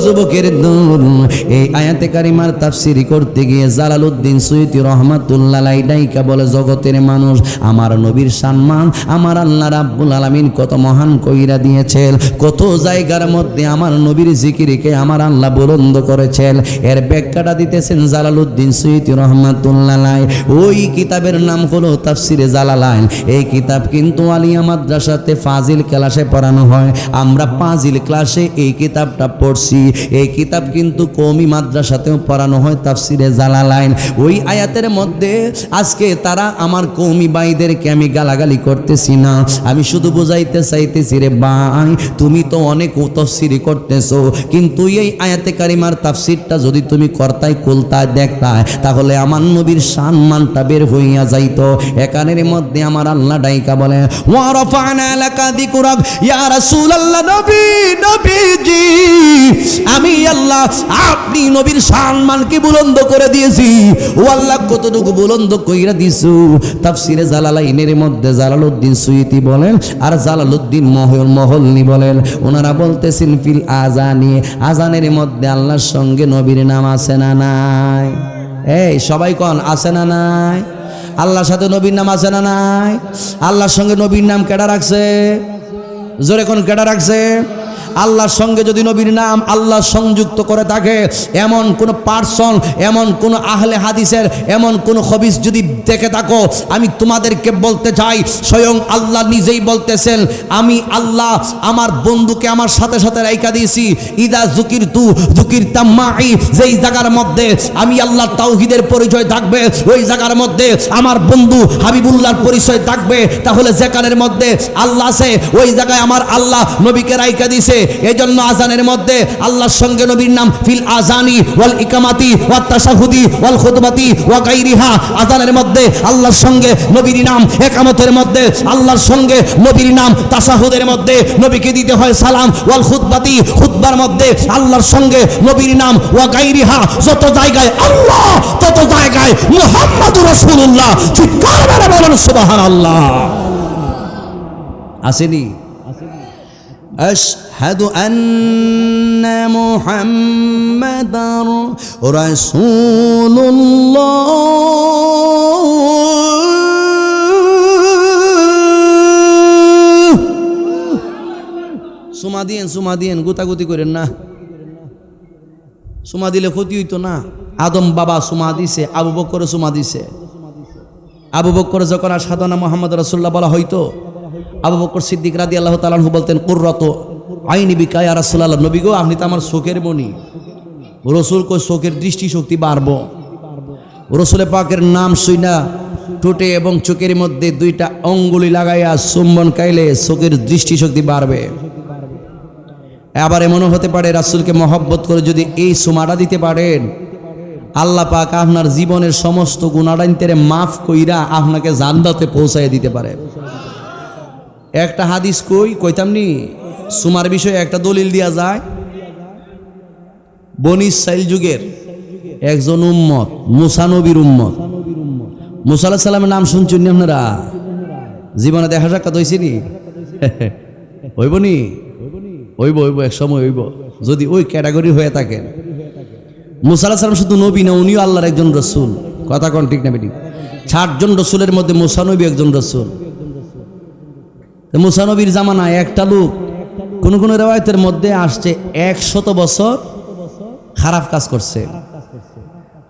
যুবকের দল, এই আয়াতে কারিমার তাফসীর করতে গিয়ে জালালউদ্দিন সুয়ুতী রাহমাতুল্লাহ আলাইহি ডাইকা বলে, জগতের মানুষ আমার নবীর সম্মান আমার আল্লাহ রাব্বুল আলামিন কত মহান কইরা দিয়েছেন, কত জায়গার মধ্যে আমার নবীর জিকিরকে আমার আল্লাহ বুলন্দ করেছেন। এর ব্যাখ্যাটা দিতেছেন জালালউদ্দিন সুয়ুতী রাহমাতুল্লাহ আলাইহি। ওই কিতাবের নাম হলো তাফসীরে জালালাইন। এই কিতাব কিন্তু আলিয়া মাদ্রাসাতে ফাজিল ক্লাসে পড়ানো হয়। আমরা ফাজিল ক্লাসে এই কিতাবটা পড়ছি। এই কিতাব কিন্তু কওমি মাদ্রাসাতেও পড়ানো হয়, তাফসীরে জালালাইন। ওই আয়াতের মধ্যে আজকে তারা আমার কওমি ভাইদেরকে আমি গালাগালি করতেছি না, আমি শুধু বুঝাইতে চাইতেছি, রে ভাই তুমি তো অনেক তাফসীর করতেছো, কিন্তু এই আয়াতে কারিমার তাফসীরটা যদি তুমি করতাই কুলতায় দেখতাই, তাহলে আমার নবীর সম্মানটা বের হইয়া যাইতো। একানের মধ্যে আমার আল্লাহ ডাইকা বলে, ওয়া রাফা'না লাকা যিকরাক, ইয়া রাসূলুল্লাহ, নবীজি আমি আল্লাহ আপনি নবীর সম্মানকে বুলন্দ করে দিয়েছি। ও আল্লাহ কতটুকু বুলন্দ কইরা দিছো? তাফসীরে জালালাইনের মধ্যে জালালউদ্দিন সুয়ুতী বলেন আর জালালউদ্দিন মহল্লি বলেন, ওনারা বলতেছেন ফিল আজানি, আজানের মধ্যে আল্লাহর সঙ্গে নবীর নাম আছে না নাই? এই সবাই কোন আছে না নাই? আল্লাহর সাথে নবীর নাম আছে না নাই? আল্লাহর সঙ্গে নবীর নাম কেডা রাখছে? জোরে কোন কেডা রাখছে? আল্লাহর সঙ্গে যদি নবীর নাম আল্লাহ সংযুক্ত করে থাকে, এমন কোন পার্সন, এমন কোন আহলে হাদিসের এমন কোন হদিস যদি দেখে থাকো, আমি তোমাদেরকে বলতে চাই, স্বয়ং আল্লাহ নিজেই বলতেছেন, আমি আল্লাহ আমার বন্ধুকে আমার সাথে সাথে রাইখা দিয়েছি। ইদা যুকিরতাম মাই, যেই জায়গার মধ্যে আমি আল্লাহর তাওহীদের পরিচয় থাকবে, ওই জায়গার মধ্যে আমার বন্ধু হাবিবুল্লাহর পরিচয় থাকবে। তাহলে যেখানের মধ্যে আল্লাহ আছে ওই জায়গায় আমার আল্লাহ নবীকে রাইখা দিয়েছে। এই জন্য আজানের মধ্যে আল্লাহর সঙ্গে নবীর নাম ফিল আজানি ওয়াল ইকামাতি ওয়াত তাশাহুদি ওয়াল খুতবাতি ওয়া গায়রিহা, আজানের মধ্যে আল্লাহর সঙ্গে নবীর নাম, ইকামতের মধ্যে আল্লাহর সঙ্গে নবীর নাম, তাশাহুদের মধ্যে নবীকে দিতে হয় সালাম, ওয়াল খুতবাতি খুতবার মধ্যে আল্লাহর সঙ্গে নবীর নাম, ওয়া গায়রিহা, যত জায়গায় আল্লাহ তত জায়গায় মুহাম্মাদুর রাসূলুল্লাহ। চিৎকার করে বলেন সুবহানাল্লাহ। আসেনি? আশহাদু আন্না মুহাম্মাদার রাসূলুল্লাহ। সুমা দিয়েন গুতাগুতি করেন না, সুমা দিলে ক্ষতি হইতো না। আদম বাবা সুমা দিছে, আবু বকর সুমা দিছে। আবু বকর যখন আশহাদু আন্না মুহাম্মাদ রাসূলুল্লাহ বলা হইতো, আবু বকর সিদ্দিক রাদিয়াল্লাহু তাআলা আনহু বলতেন কুররাতু আইনি বিকা ইয়া রাসূলুল্লাহ, নবী গো আপনি তো আমার চোখের মণি। রসুল কই চোখের দৃষ্টি শক্তি বাড়বো। রসুলের পাকের নাম শুইনা ঠোঁটে এবং চোখের মধ্যে দুইটা অঙ্গুলি লাগাইয়া চুম্বন খাইলে চোখের দৃষ্টি শক্তি বাড়বে। আবার এমনও হতে পারে রাসূলকে মহব্বত করে যদি এই সুমাটা দিতে পারেন, আল্লাহ পাক আপনার জীবনের সমস্ত গুনাহগানকে মাফ কইরা আপনাকে জান্নাতে পৌঁছায় দিতে পারে। একটা হাদিস কইতাম নি সুমার বিষয়ে একটা দলিল দেয়া যায়। বনি ইসরাইল যুগের একজন উম্মত, মুসা নবীর উম্মত। মুসা আলাইহিস সালামের নাম শুনছেন নি আপনারা? জীবনে দেখা সাক্ষাৎ হয়েছে নি? হইব নি? হইব এক সময় হইব, যদি ওই ক্যাটাগরি হয়ে থাকেন। মুসা আলাইহিস সালাম শুধু নবী না, উনিও আল্লাহর একজন রসুল। কথা কোন ঠিক না বেটি? ৬০ জন রসুলের মধ্যে মুসা নবী একজন রসুল। মুসা নবীর জামানায় একটা লোক, কোন কোন রিওয়ায়াতের মধ্যে আসছে ১০০ বছর খারাপ কাজ করছে,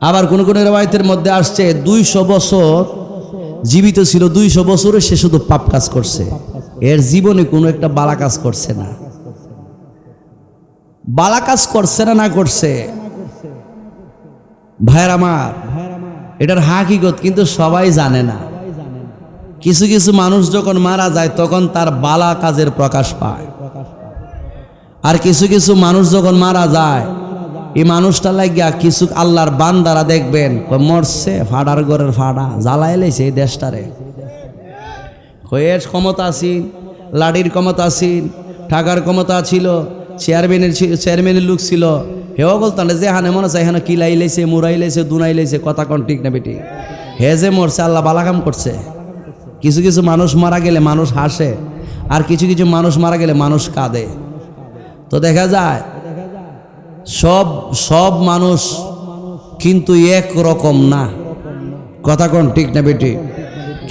আবার কোন কোন রিওয়ায়াতের মধ্যে আসছে ২০০ বছর জীবিত ছিল, ২০০ বছরে সে শুধু পাপ কাজ করছে, এর জীবনে কোনো একটা বালা কাজ করছে না। বালা কাজ করছে না করছে ভাইয়ের আমার, এটার হাকিকত কিন্তু সবাই জানে না। কিছু কিছু মানুষ যখন মারা যায় তখন তার বালা কাজের প্রকাশ পায়, আর কিছু কিছু মানুষ যখন মারা যায় এই মানুষটা লাগিয়া কিছু আল্লাহর বান্দারা দেখবেন মরছে ফাড়ার ঘরের ফাড়া জ্বালাই লাইছে এই দেশটারে। এর ক্ষমতা আছেন, লাডির ক্ষমতা আছেন, টাকার ক্ষমতা ছিল, চেয়ারম্যানের লোক ছিল, হেও বলতাম যে হানে মনে আছে এখানে কিলাই লাইছে, মুরাই লাইছে, দুনাই লাইছে। কথা কোন ঠিক না বেটি? হে যে মরছে আল্লাহ বালা কাম করছে। কিছু কিছু মানুষ মারা গেলে মানুষ হাসে, আর কিছু কিছু মানুষ মারা গেলে মানুষ কাঁদে। তো দেখা যায় সব মানুষ কিন্তু এক রকম না। কথা কোন ঠিক না বেটি?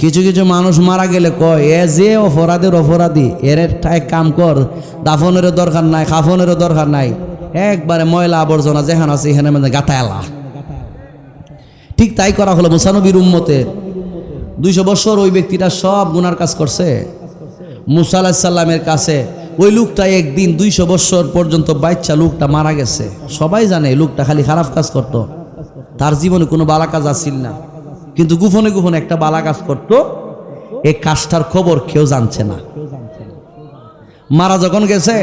কিছু কিছু মানুষ মারা গেলে কয় এ যে অপরাধী, এর ঠাই কাম কর, দাফনেরও দরকার নাই, খাফনেরও দরকার নাই, একবারে ময়লা আবর্জনা যেখানে আছে এখানে মানে গাতায়ালা। ঠিক তাই করা হলো মুসা নবীর উম্মতের। ২০০ বছর ওই ব্যক্তিটা সব গুনার কাজ করছে। মুসা আলাইহিস সালামের কাছে ওই লোকটা একদিন ২০০ বছর পর্যন্ত বাচ্চা লোকটা মারা গেছে। সবাই জানে লোকটা খালি খারাপ কাজ করত, তার জীবনে কোনো বালা কাজ আসছিল না, কিন্তু গোপনে গোপনে একটা বালা কাজ করত। এই কাজটার খবর কেউ জানছে না। মারা যখন গেছে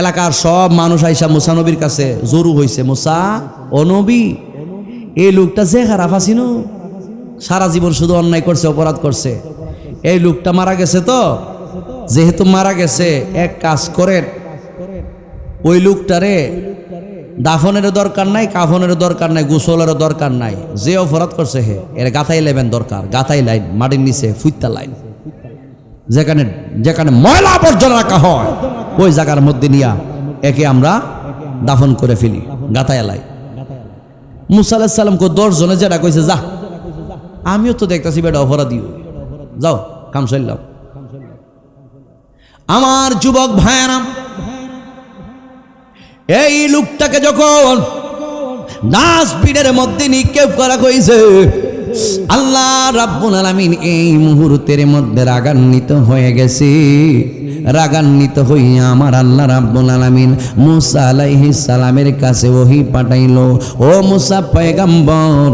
এলাকার সব মানুষ আইসা মুসা নবীর কাছে জরু হয়েছে, মুসা ও নবী, এই লোকটা যে খারাপ আছিল, সারা জীবন শুধু অন্যায় করছে, অপরাধ করছে, এই লোকটা মারা গেছে। তো যেহেতু মারা গেছে এক কাজ করেন, ওই লোকটারে দাফনেরও দরকার নাই, কাফনেরও দরকার নাই, গোসলেরও দরকার নাই, যে অপরাধ করছে হে এর গাথাই লেবেন দরকার, গাথাই লাইন মাটির নিচে ফুইতা লাইন, যেখানে যেখানে ময়লা আবর্জনা রাখা হয় ওই জায়গার মধ্যে নিয়া একে আমরা দাফন করে ফেলি, গাথায় লাই। মুসা আলাইহিস সালামকে 10 জনে যেটা কইছে, যা আমিও তো দেখতেছি বেটা অপরাধী, যাও কাম চললাম। আমার যুবক ভাইয়েরা, এই লোকটাকে যখন ডাস্টবিনের মধ্যে নিক্ষেপ করা হয়েছে, আল্লাহ রাব্বুল আলামিন এই মুহূর্তের মধ্যে রাগান্বিত হয়ে গেছে। রাগান্বিত হইয়া আমার আল্লাহ রাব্বুল আলামিন মুসা আলাইহিস সালামের কাছে ওহী পাঠাইলো, ও মুসা পয়গম্বর,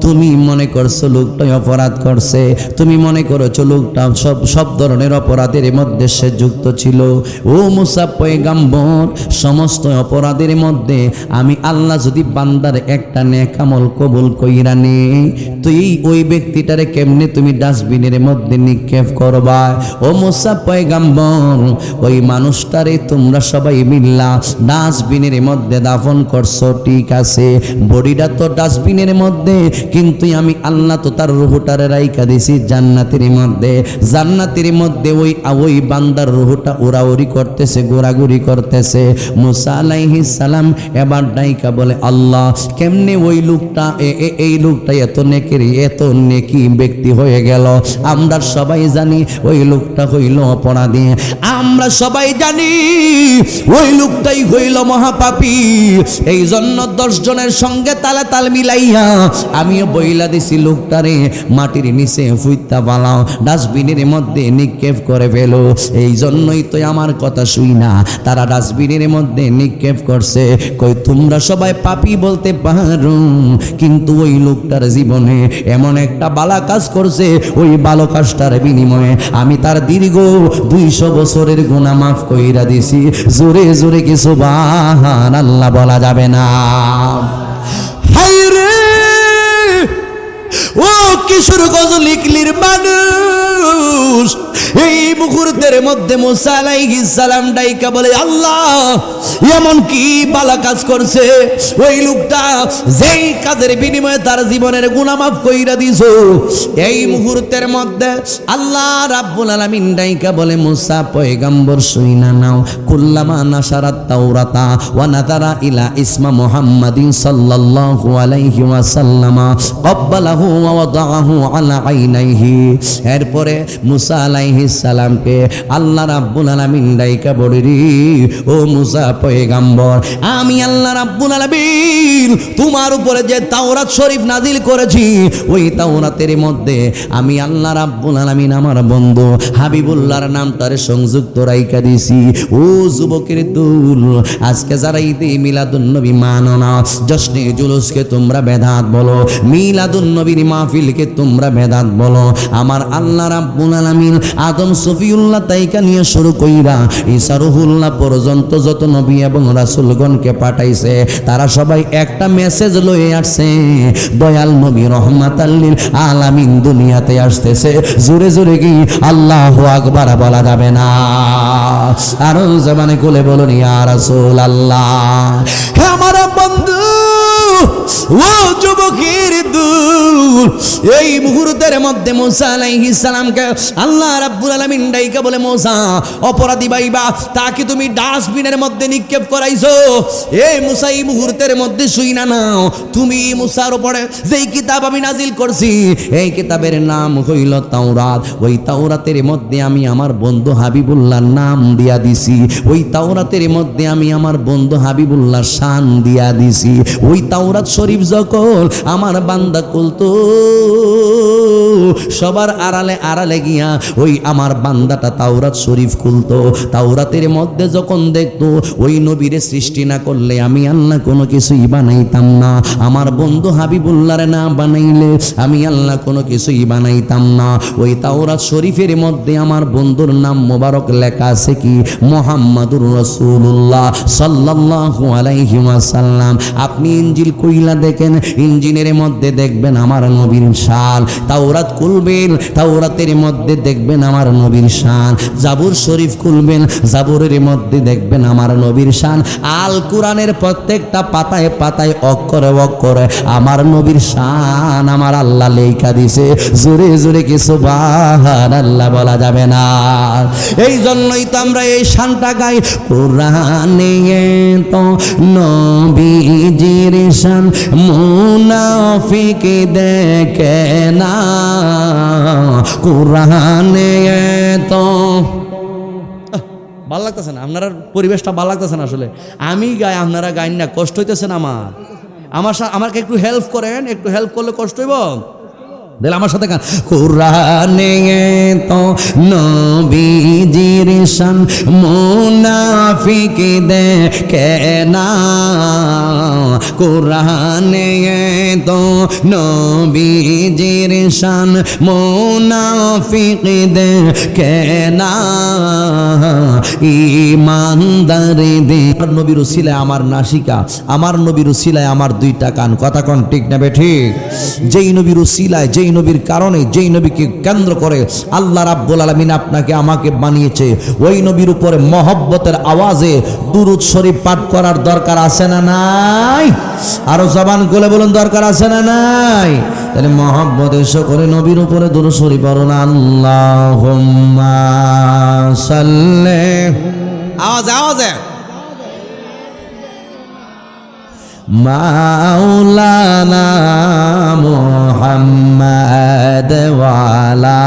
তুমি মনে করছো লোকটা অপরাধ করছে, তুমি মনে করছো লোকটা সব ধরনের অপরাধের মধ্যে সে যুক্ত ছিল। ও মুসা পয়গম্বর, সমস্ত অপরাধের মধ্যে আমি আল্লাহ যদি বান্দার একটা নেক আমল কবুল কইরা নেই, তুই ওই ব্যক্তিটারে কেমনে তুমি ডাস্টবিনের মধ্যে নিক্ষেপ করবা? ও মুসা পয়গম্বর, ওই মানুষটারে তোমরা সবাই মিল্লা ডাস্টবিনের মধ্যে দাফন করছো, ঠিক আছে, বডিটা তো ডাস্টবিনের মধ্যে, কিন্তু আমি আল্লাহ তো তার রুহটারে রাইখা দিছি জান্নাতের মধ্যে। জান্নাতের মধ্যে ওই বান্দার রুহটা উড়াউড়ি করতেছে, ঘোরাঘুরি করতেছে। মুসা আলাইহিস সালাম এবার ডাইকা বলে, আল্লাহ, কেমনে ওই লোকটা এই লোকটা এত নেকি ব্যক্তি হয়ে গেল? আমরা সবাই জানি ওই লোকটা হইল অপরাধী, আমরা সবাই জানি ওই লোকটাই হইল মহাপাপী। এই জন্য 10 জনের সঙ্গে তালে তাল মিলাইয়া আমিও বইলা দিছি লোকটারে মাটির নিচে ফুইতা বালাও, ডাস্টবিনের মধ্যে নিক্ষেপ করে ফেলো। এই জন্যই তো আমার কথা শুই না তারা ডাস্টবিনের মধ্যে নিক্ষেপ করছে। কই তোমরা সবাই পাপী বলতে পারো, কিন্তু ওই লোকটার জীবনে এমন একটা বালা কাজ করছে, ওই ভালো কাজটার বিনিময়ে আমি তার দীর্ঘ 200 বছরের গুনাহ মাফ কইরা দিছি। জোরে জোরে কি সুবহানাল্লাহ বলা যাবে না? হায়রে ও কিশোর গজলিকলির মানুষ, এই মুহূর্তের মধ্যে মুসা আলাইহিস সালাম ডাইকা বলে, আল্লাহ, এমন কি বালা কাজ করছে ওই লোকটা যেই কাজের বিনিময়ে তার জীবনের গুনাহ মাফ কইরা দিছো? এই মুহূর্তের মধ্যে আল্লাহ রাব্বুল আলামিন ডাইকা বলে, মুসা পয়গম্বর শুইনা নাও, কুল্লামা নাশারাত তাওরাতা ওয়া নাযারা ইলা ইসমা মুহাম্মাদিন সাল্লাল্লাহু আলাইহি ওয়াসাল্লাম ক্বাব্বালাহু ওয়া ওয়াদাআহু আলা আইনাইহি। এরপরে মুসা আলাইহিস সালামকে আল্লাহ রাব্বুল আলামিন ডাইকা বলিরি, ও মুসা পয়গম্বর, আমি আল্লাহ রাব্বুল আলামিন তোমার উপরে যে তাওরাত শরীফ নাজিল করেছি, ওই তাওরাতের মধ্যে আমি আল্লাহ রাব্বুল আলামিন আমার বন্ধু হাবিবুল্লাহর নামটারে সংযুক্ত রাইখা দিছি। ও যুবকের দল, আজকে যারা ঈদে মিলাদুন নবী মানো না, জশ্নে জুলুসকে তোমরা বেদাত বলো, মিলাদুন নবীর মাহফিলকে তোমরা বেদাত বলো, আমার আল্লাহ রাব্বুল আলামিন আদম সফিউল্লাহ তাইকা নিয়ে শুরু কইরা ঈসা রুহুল্লাহ পর্যন্ত যত নবী এবং রাসূলগণকে পাঠাইছে, তারা সবাই একটা মেসেজ লয়ে আসছে, দয়াল নবী রহমাতাল লিল আলামিন দুনিয়াতে আসতেছে। জোরে জোরে কি আল্লাহু আকবার বলা যাবে না? আর জবানে খুলে বলুন ইয়া রাসূলুল্লাহ। আমার বন্ধু, ও যুবকের দল, এই মুহূর্তের মধ্যে মুসা আলাইহিস সালামকে আল্লাহ রাব্বুল আলামিন ডাইকা বলে, মুসা, অপরাধী বাইবা তাকে তুমি ডাস্টবিনের মধ্যে নিক্ষেপ করাইছো। এই মুসা, এই মুহূর্তের মধ্যে শুইনা নাও, তুমি মুসার উপরে যেই কিতাব আমি নাজিল করছি, এই কিতাবের নাম হইল তাওরাত। ওই তাওরাতের মধ্যে আমি আমার বন্ধু হাবিবুল্লাহর নাম দিয়া দিছি, ওই তাওরাতের মধ্যে আমি আমার বন্ধু হাবিবুল্লাহর শান দিয়া দিছি। ওই তাওরাত শরীফ যখন আমার বান্দা খুলতো, সবার আড়ালে আড়ালে গিয়া ওই আমার বান্দাটা তাওরাত শরীফ খুলতো। তাওরাতের মধ্যে যখন দেখতো ওই নবীরে সৃষ্টি না করলে আমি আল্লাহ কোনো কিছুই বানাইতাম না, আমার বন্ধু হাবিবুল্লাহর না বানাইলে আমি আল্লাহ কোনো কিছুই বানাইতাম না। ওই তাওরাত শরীফের মধ্যে আমার বন্ধুর নাম মোবারক লেখা আছে কি, মুহাম্মাদুর রাসূলুল্লাহ সাল্লাল্লাহু আলাইহি ওয়াসাল্লাম। আপনি ইনজিল কইলা দেখেন, ইনজিলের মধ্যে দেখবেন আমার নবীর শান। তাওরাত খুলবেন, তাওরাতের মধ্যে দেখবেন আমার নবীর শান। জাবুর শরীফ খুলবেন, জাবুরের মধ্যে দেখবেন আমার নবীর শান। আল কোরআনের প্রত্যেকটা পাতায় পাতায় অক্ষরে অক্ষরে আমার নবীর শান আমার আল্লাহ লেখা দিছে। জোরে জোরে কি সুবহানাল্লাহ বলা যাবে না? এই জন্যই তো আমরা এই শানটা গাই, কোরআনে তো নবীজির শান মুনাফিক দেখে না, কোরআনে তো ভালো লাগতেছে না? আপনার পরিবেশটা ভালো লাগতেছে না? আসলে আমি গাই, আপনারা গাইন না, কষ্ট হইতেছে না? আমাকে একটু হেল্প করেন, একটু হেল্প করলে কষ্ট হইব। দিলে আমার সাথে গান, কোরআনে তো নবীজির শান মুনাফিক দেখে না, কোরআনে তো নবীজির শান মুনাফিকদের কেনা ঈমানদারদের নবীর উসিলায় আমার নাসিকা, আমার নবীর উসিলায় আমার দুইটা কান। কথা কোন ঠিক না ঠিক? যেই নবীর উসিলায়, যেই নবীর কারণে, যেই নবীকে কেন্দ্র করে আল্লাহ রাব্বুল আলামিন আপনাকে আমাকে বানিয়েছে, ওই নবীর উপরে মহব্বতের আওয়াজে দুরূদ শরীফ পাঠ করার দরকার আছে না নাই? আরো জবান খুলে বলুন, দরকার আছে না নাই? তাহলে মহব্বত এসে করে নবীর উপরে দুরূদ শরীফ পড়ুন। আল্লাহুম্মা সাল্লি, আওয়াজে আওয়াজে, মাওলানা মুহাম্মদ ওয়ালা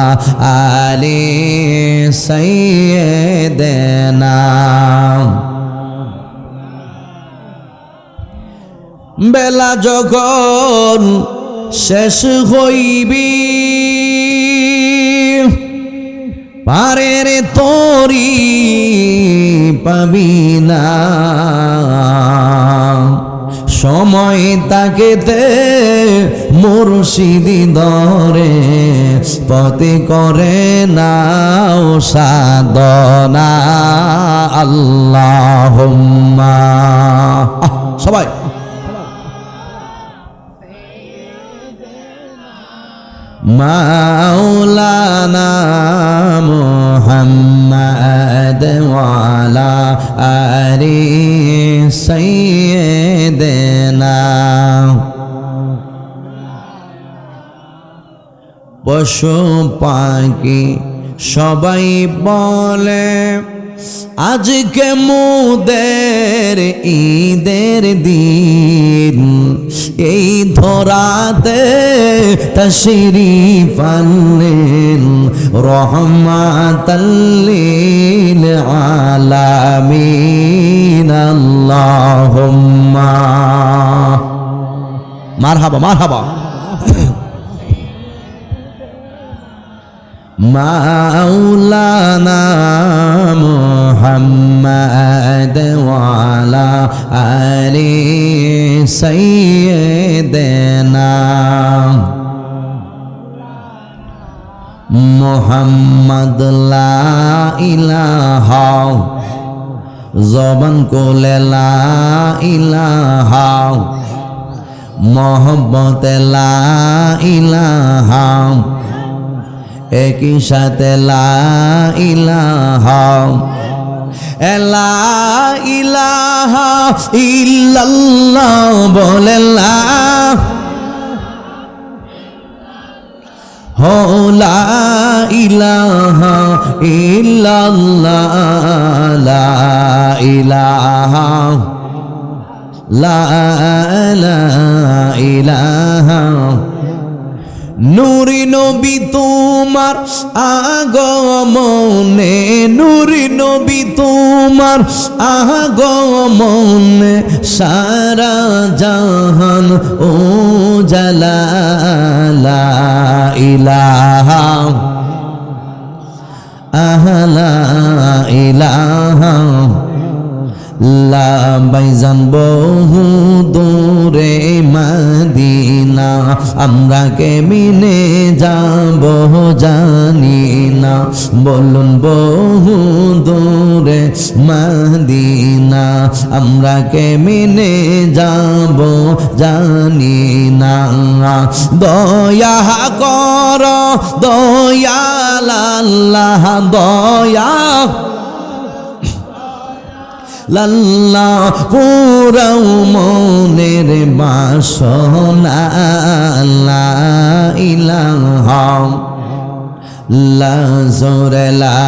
আলি সাইয়্যিদিনা। বেলা যখন শেষ হইবি পারের তরি পাবি না, সময় তাকেতে মুর্শিদি ধরে পথে করে নাও সাধনা। আল্লাহুম্মা, সবাই মাওলানা মুহাম্মদ ওয়ালা আলি সাইয়্যিদিনা। পশু পাখি সবাই বলে আজকে মোদের ঈদের দিন, এই ধরাতে তাশরীফ আনলেন রহমাতাল লিল আলামিন। আল্লাহুম্মা মারহাবা মারহাবা। মাওলানা মুহাম্মদ ওয়ালা আলি সাইয়্যিদিনা। মুহাম্মদ লা ইলাহা, জবান কোলে লা ইলাহা, মোহব্বত লা ইলাহা, একই সাথে লা ইলাহা, লা ইলাহা ইল্লাল্লাহ বলে লা, হো লা ইলাহা ইল্লাল্লাহ, লা ইলাহা, লা ইলাহা। নূরি নবী তোমার আগমনে, নূরি নবী তোমার আগমনে সারা জাহান ও জালা। লা ইলাহা লা ইলাহা, লা বাইজান বহু দূরে মদিনা, আমরা কেমনে যাব জানি না, বলুন বহু দূরে মদিনা, আমরা কেমনে যাব জানি না। দয়া কর দয়াল আল্লাহ, দয়া লাল্লা পুরাও মনের বাসনা। লা ইলাহা লা জোরে লা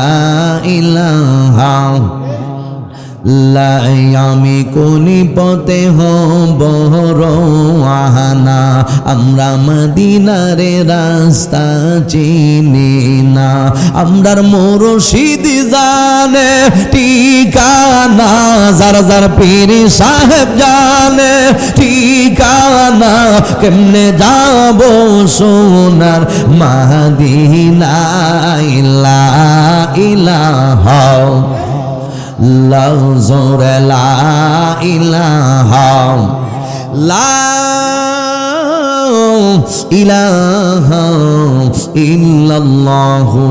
ইলাহা, আমি কোনি পথে হব রওয়ানা, আমরা মদিনারে রাস্তা চিনি না, আমরার মুর্শিদ জানে ঠিকানা, যার যার পীর সাহেব জানে ঠিকানা, কেমনে যাব সোনার মদিনা। লা ইলাহা লা জোরে লা ইলাহা, লা ইলাহা ইল্লাল্লাহু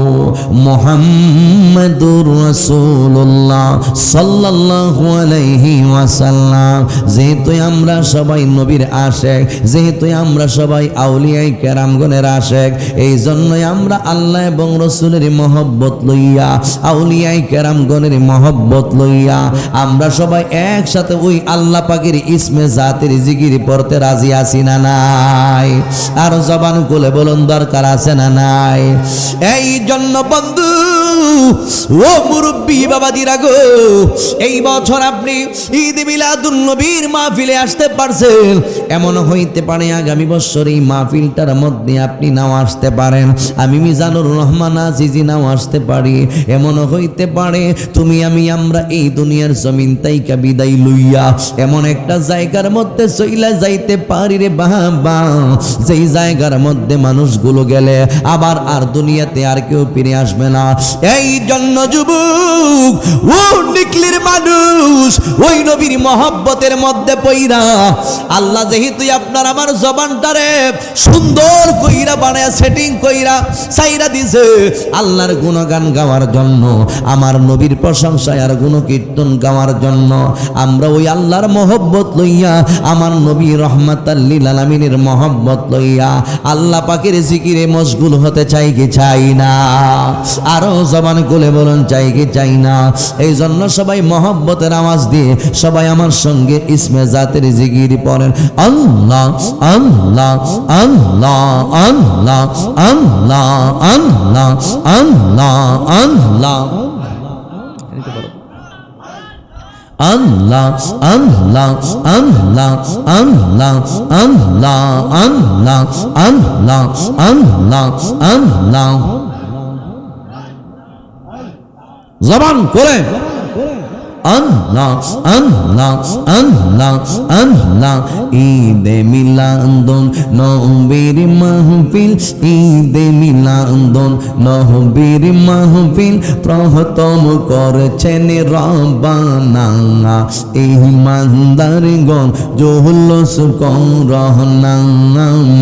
মুহাম্মাদুর রাসূলুল্লাহ সাল্লাল্লাহু আলাইহি ওয়াসাল্লাম। যেহেতু আমরা সবাই নবীর আশেক, যেহেতু আমরা সবাই আউলিয়ায়ে কেরামগণের আশেক, এই জন্যই আমরা আল্লাহ এবং রসুলের মহব্বত লইয়া, আউলিয়ায়ে কেরামগণের মহব্বত লইয়া আমরা সবাই একসাথে ওই আল্লাহ পাকের ইসমে জাতের জিকির পড়তে রাজি আছি না নাই? আর জবান খুলে বলুন দরকার আছে না নাই? এই জন্য বন্ধু ও মুরব্বী বাবাজিরা গো, এই বছর আপনি ঈদ মিলাদুন নবীর মাহফিলে আসতে পারছেন, এমন হইতে পারে আগামী বছর এই মাহফিলটার মধ্যে আপনি নাও আসতে পারেন, আমি মিজানুর রহমান আজিজি নাও আসতে পারি। এমন হইতে পারে তুমি আমি আমরা এই দুনিয়ার জমিন তাইকা বিদায় লইয়া এমন একটা জায়গার মধ্যে চইলা যাইতে পারি রে বাবা, যেই জায়গার মধ্যে মানুষগুলো গেলে আবার আর দুনিয়াতে আর কেউ ফিরে আসবে না। এই জন্য যুবক ও নিকলির মানুষ, ওই নবীর মহব্বতের মধ্যে পইরা আল্লাহ যেহেতু আপনার আমার জবানটারে সুন্দর কইরা বানায় সেটিং কইরা চাইরা দিছে আল্লাহর গুণগান গাওয়ার জন্য, আমার নবীর প্রশংসায় আর গুণকীর্তন গাওয়ার জন্য, আমরা ওই আল্লাহর মহব্বত লইয়া, আমার নবী রহমাতাল লিল আলামিনের মহব্বত লইয়া আল্লাহ পাকের জিকিরে মশগুল হতে চাই কি চাই না? আরো জবান খুলে বলুন চাই কি চাই না? এই জন্য সবাই মহব্বতের আওয়াজ দিয়ে সবাই আমার সঙ্গে ইসমে জাতের জিকির পড়েন, আল্লাহ আল্লাহ আল্লাহ আল্লাহ আল্লাহ আল্লাহ আল্লাহ আল্লাহ আল্লাহ আল্লাহ আল্লাহ আল্লাহ আল্লাহ আল্লাহ আল্লাহ আল্লাহ আল্লাহ। জবান করে আল্লাহ আল্লাহ আল্লাহ আল্লাহ। ঈদে মিলাদুন নবীর মাহফিল, ঈদে মিলাদুন নবীর মাহফিল প্রথম করেছেন রব্বানা, ঈমানদারগণ জুলুস করনা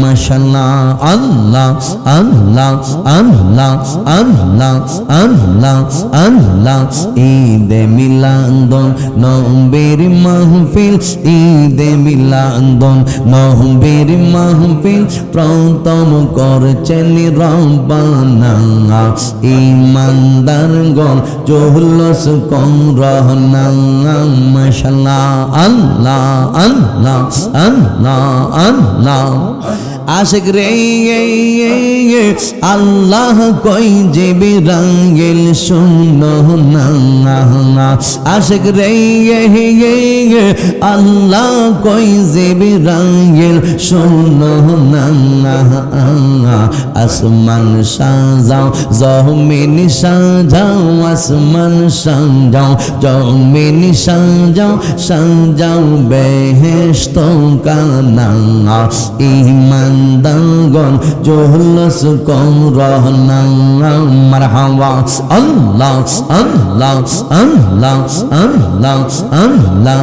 মাশাআল্লাহ। আল্লাহ আল্লাহ আল্লাহ আল্লাহ আল্লাহ আল্লাহ। ঈদে মিলাদুন নবীর মাহফিল, ঈদে মিলাদুন নবীর মাহফিল প্রথম করেছেন রব্বানা, ঈমানদারগণ জুলুস করনা মাশাআল্লাহ। আল্লাহ আল্লাহ আল্লাহ আল্লাহ। আশিক রে আল্লাহ কই যে বিরাঙ্গিল শুনো না, আশিক রে আল্লাহ কই যে বিরাঙ্গিল শুনো না। আসমান সাজাও জমিন সাজাও, আসমান সাজাও জমিন সাজাও, সাজাও বেহেশত কানা, ঈমানদারগণ জুলুস করনা মারহাবা। আল্লাহ আল্লাহ আল্লাহ আল্লাহ আল্লাহ।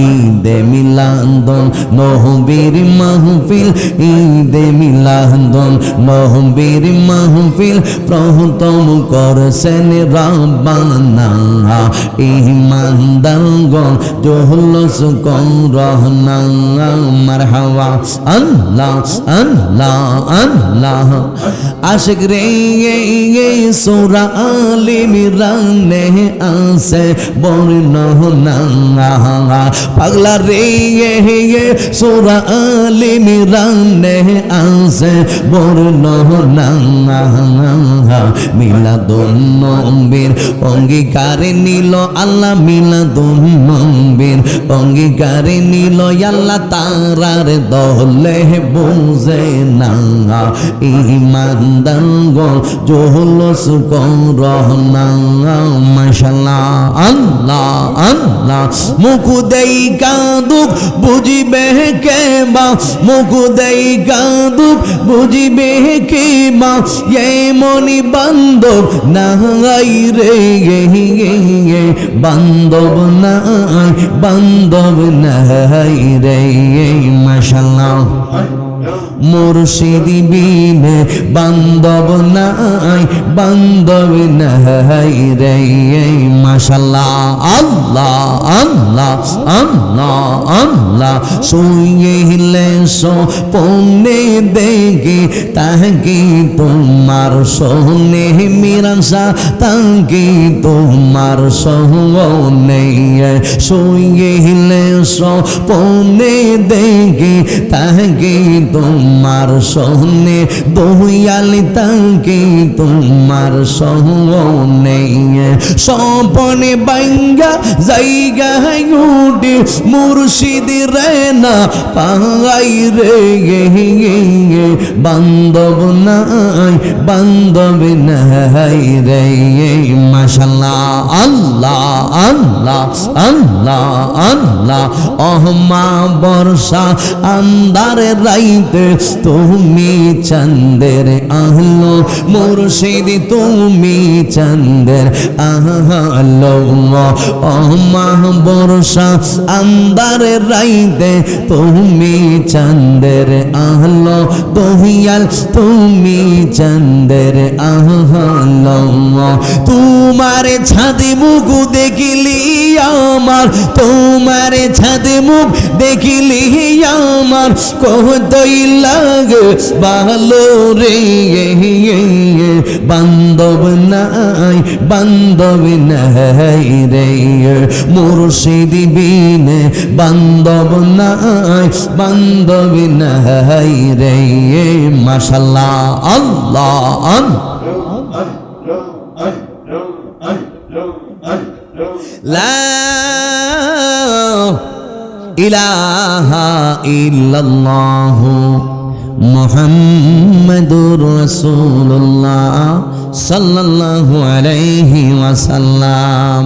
ঈদে মিলাদুন নবীর মাহফিল, ঈদে মিলাদুন নবীর মাহফিল প্রথম করেছেন রব্বানা, ঈমানদারগণ জুলুস করনা মারহাবা। আল্লাহ আল্লাহ আল্লাহ। আশিক রে সূরা আল ইমরানে আছে বর্ণনা, পাগলা রে সূরা আল ইমরানে আছে বর্ণনা, মিলাদুন নবীর অঙ্গীকার নিল আল্লাহ, মিলাদুন নবীর অঙ্গীকার নিল আল্লাহ, তারার দলে বুঝে না, ঈমানদারগণ জুলুস করনা মাশাআল্লাহ। আল্লাহ আল্লাহ। মুখ দেই কাঁদুক বুঝিবে কে বা, মুখ দেই কাঁদুক বুঝিবে কে বা, এমনি বান্ধব নাই রে বান্ধব নাই, বান্ধব নাই রে মাশাআল্লাহ। মুর্শিদ বিনে বান্ধব নাই, বান্ধব নাই রে। মাশাআল্লাহ, আল্লাহ আল্লাহ আল্লাহ আল্লাহ। শুইলে সোপনে দেখি তাকে তোমার সোনে, মিরাসা তাকে তোমার সোনে। শুইলে সোপনে দেখি তাকে তোমার সোনে, দয়াল তাকে তোমার সোনে। স্বপনে বাইঙ্গা জায়গা উঠে মুর্শিদ রে না পাই রে। বান্ধব নাই, বান্ধব নাই রে। মাশাআল্লাহ, আল্লাহ আল্লাহ আল্লাহ আল্লাহ। অহমা বর্ষা আন্দারে রাইতে তুমি চাঁদের আলো, মুর্শিদ তুমি চাঁদের আলো। অহমা বর্ষা আন্দারে রাইতে তুমি চাঁদের আলো, দহিয়াল তুমি চাঁদের আলো। তোমার ছাদে মুখ দেখিলি আমার, তোমার ছাদে মুখ দেখিলি আমার, কতই লাগে ভালো রে। বান্ধব নাই, বান্ধব নাই রে। মুর্শিদ বিনে বান্ধব নাই, বান্ধব নাই রে। মাশাআল্লাহ, আল্লাহ লা ইলাহা ইল্লাল্লাহ মুহাম্মাদুর রাসূলুল্লাহ সাল্লাল্লাহু আলাইহি ওয়াসাল্লাম।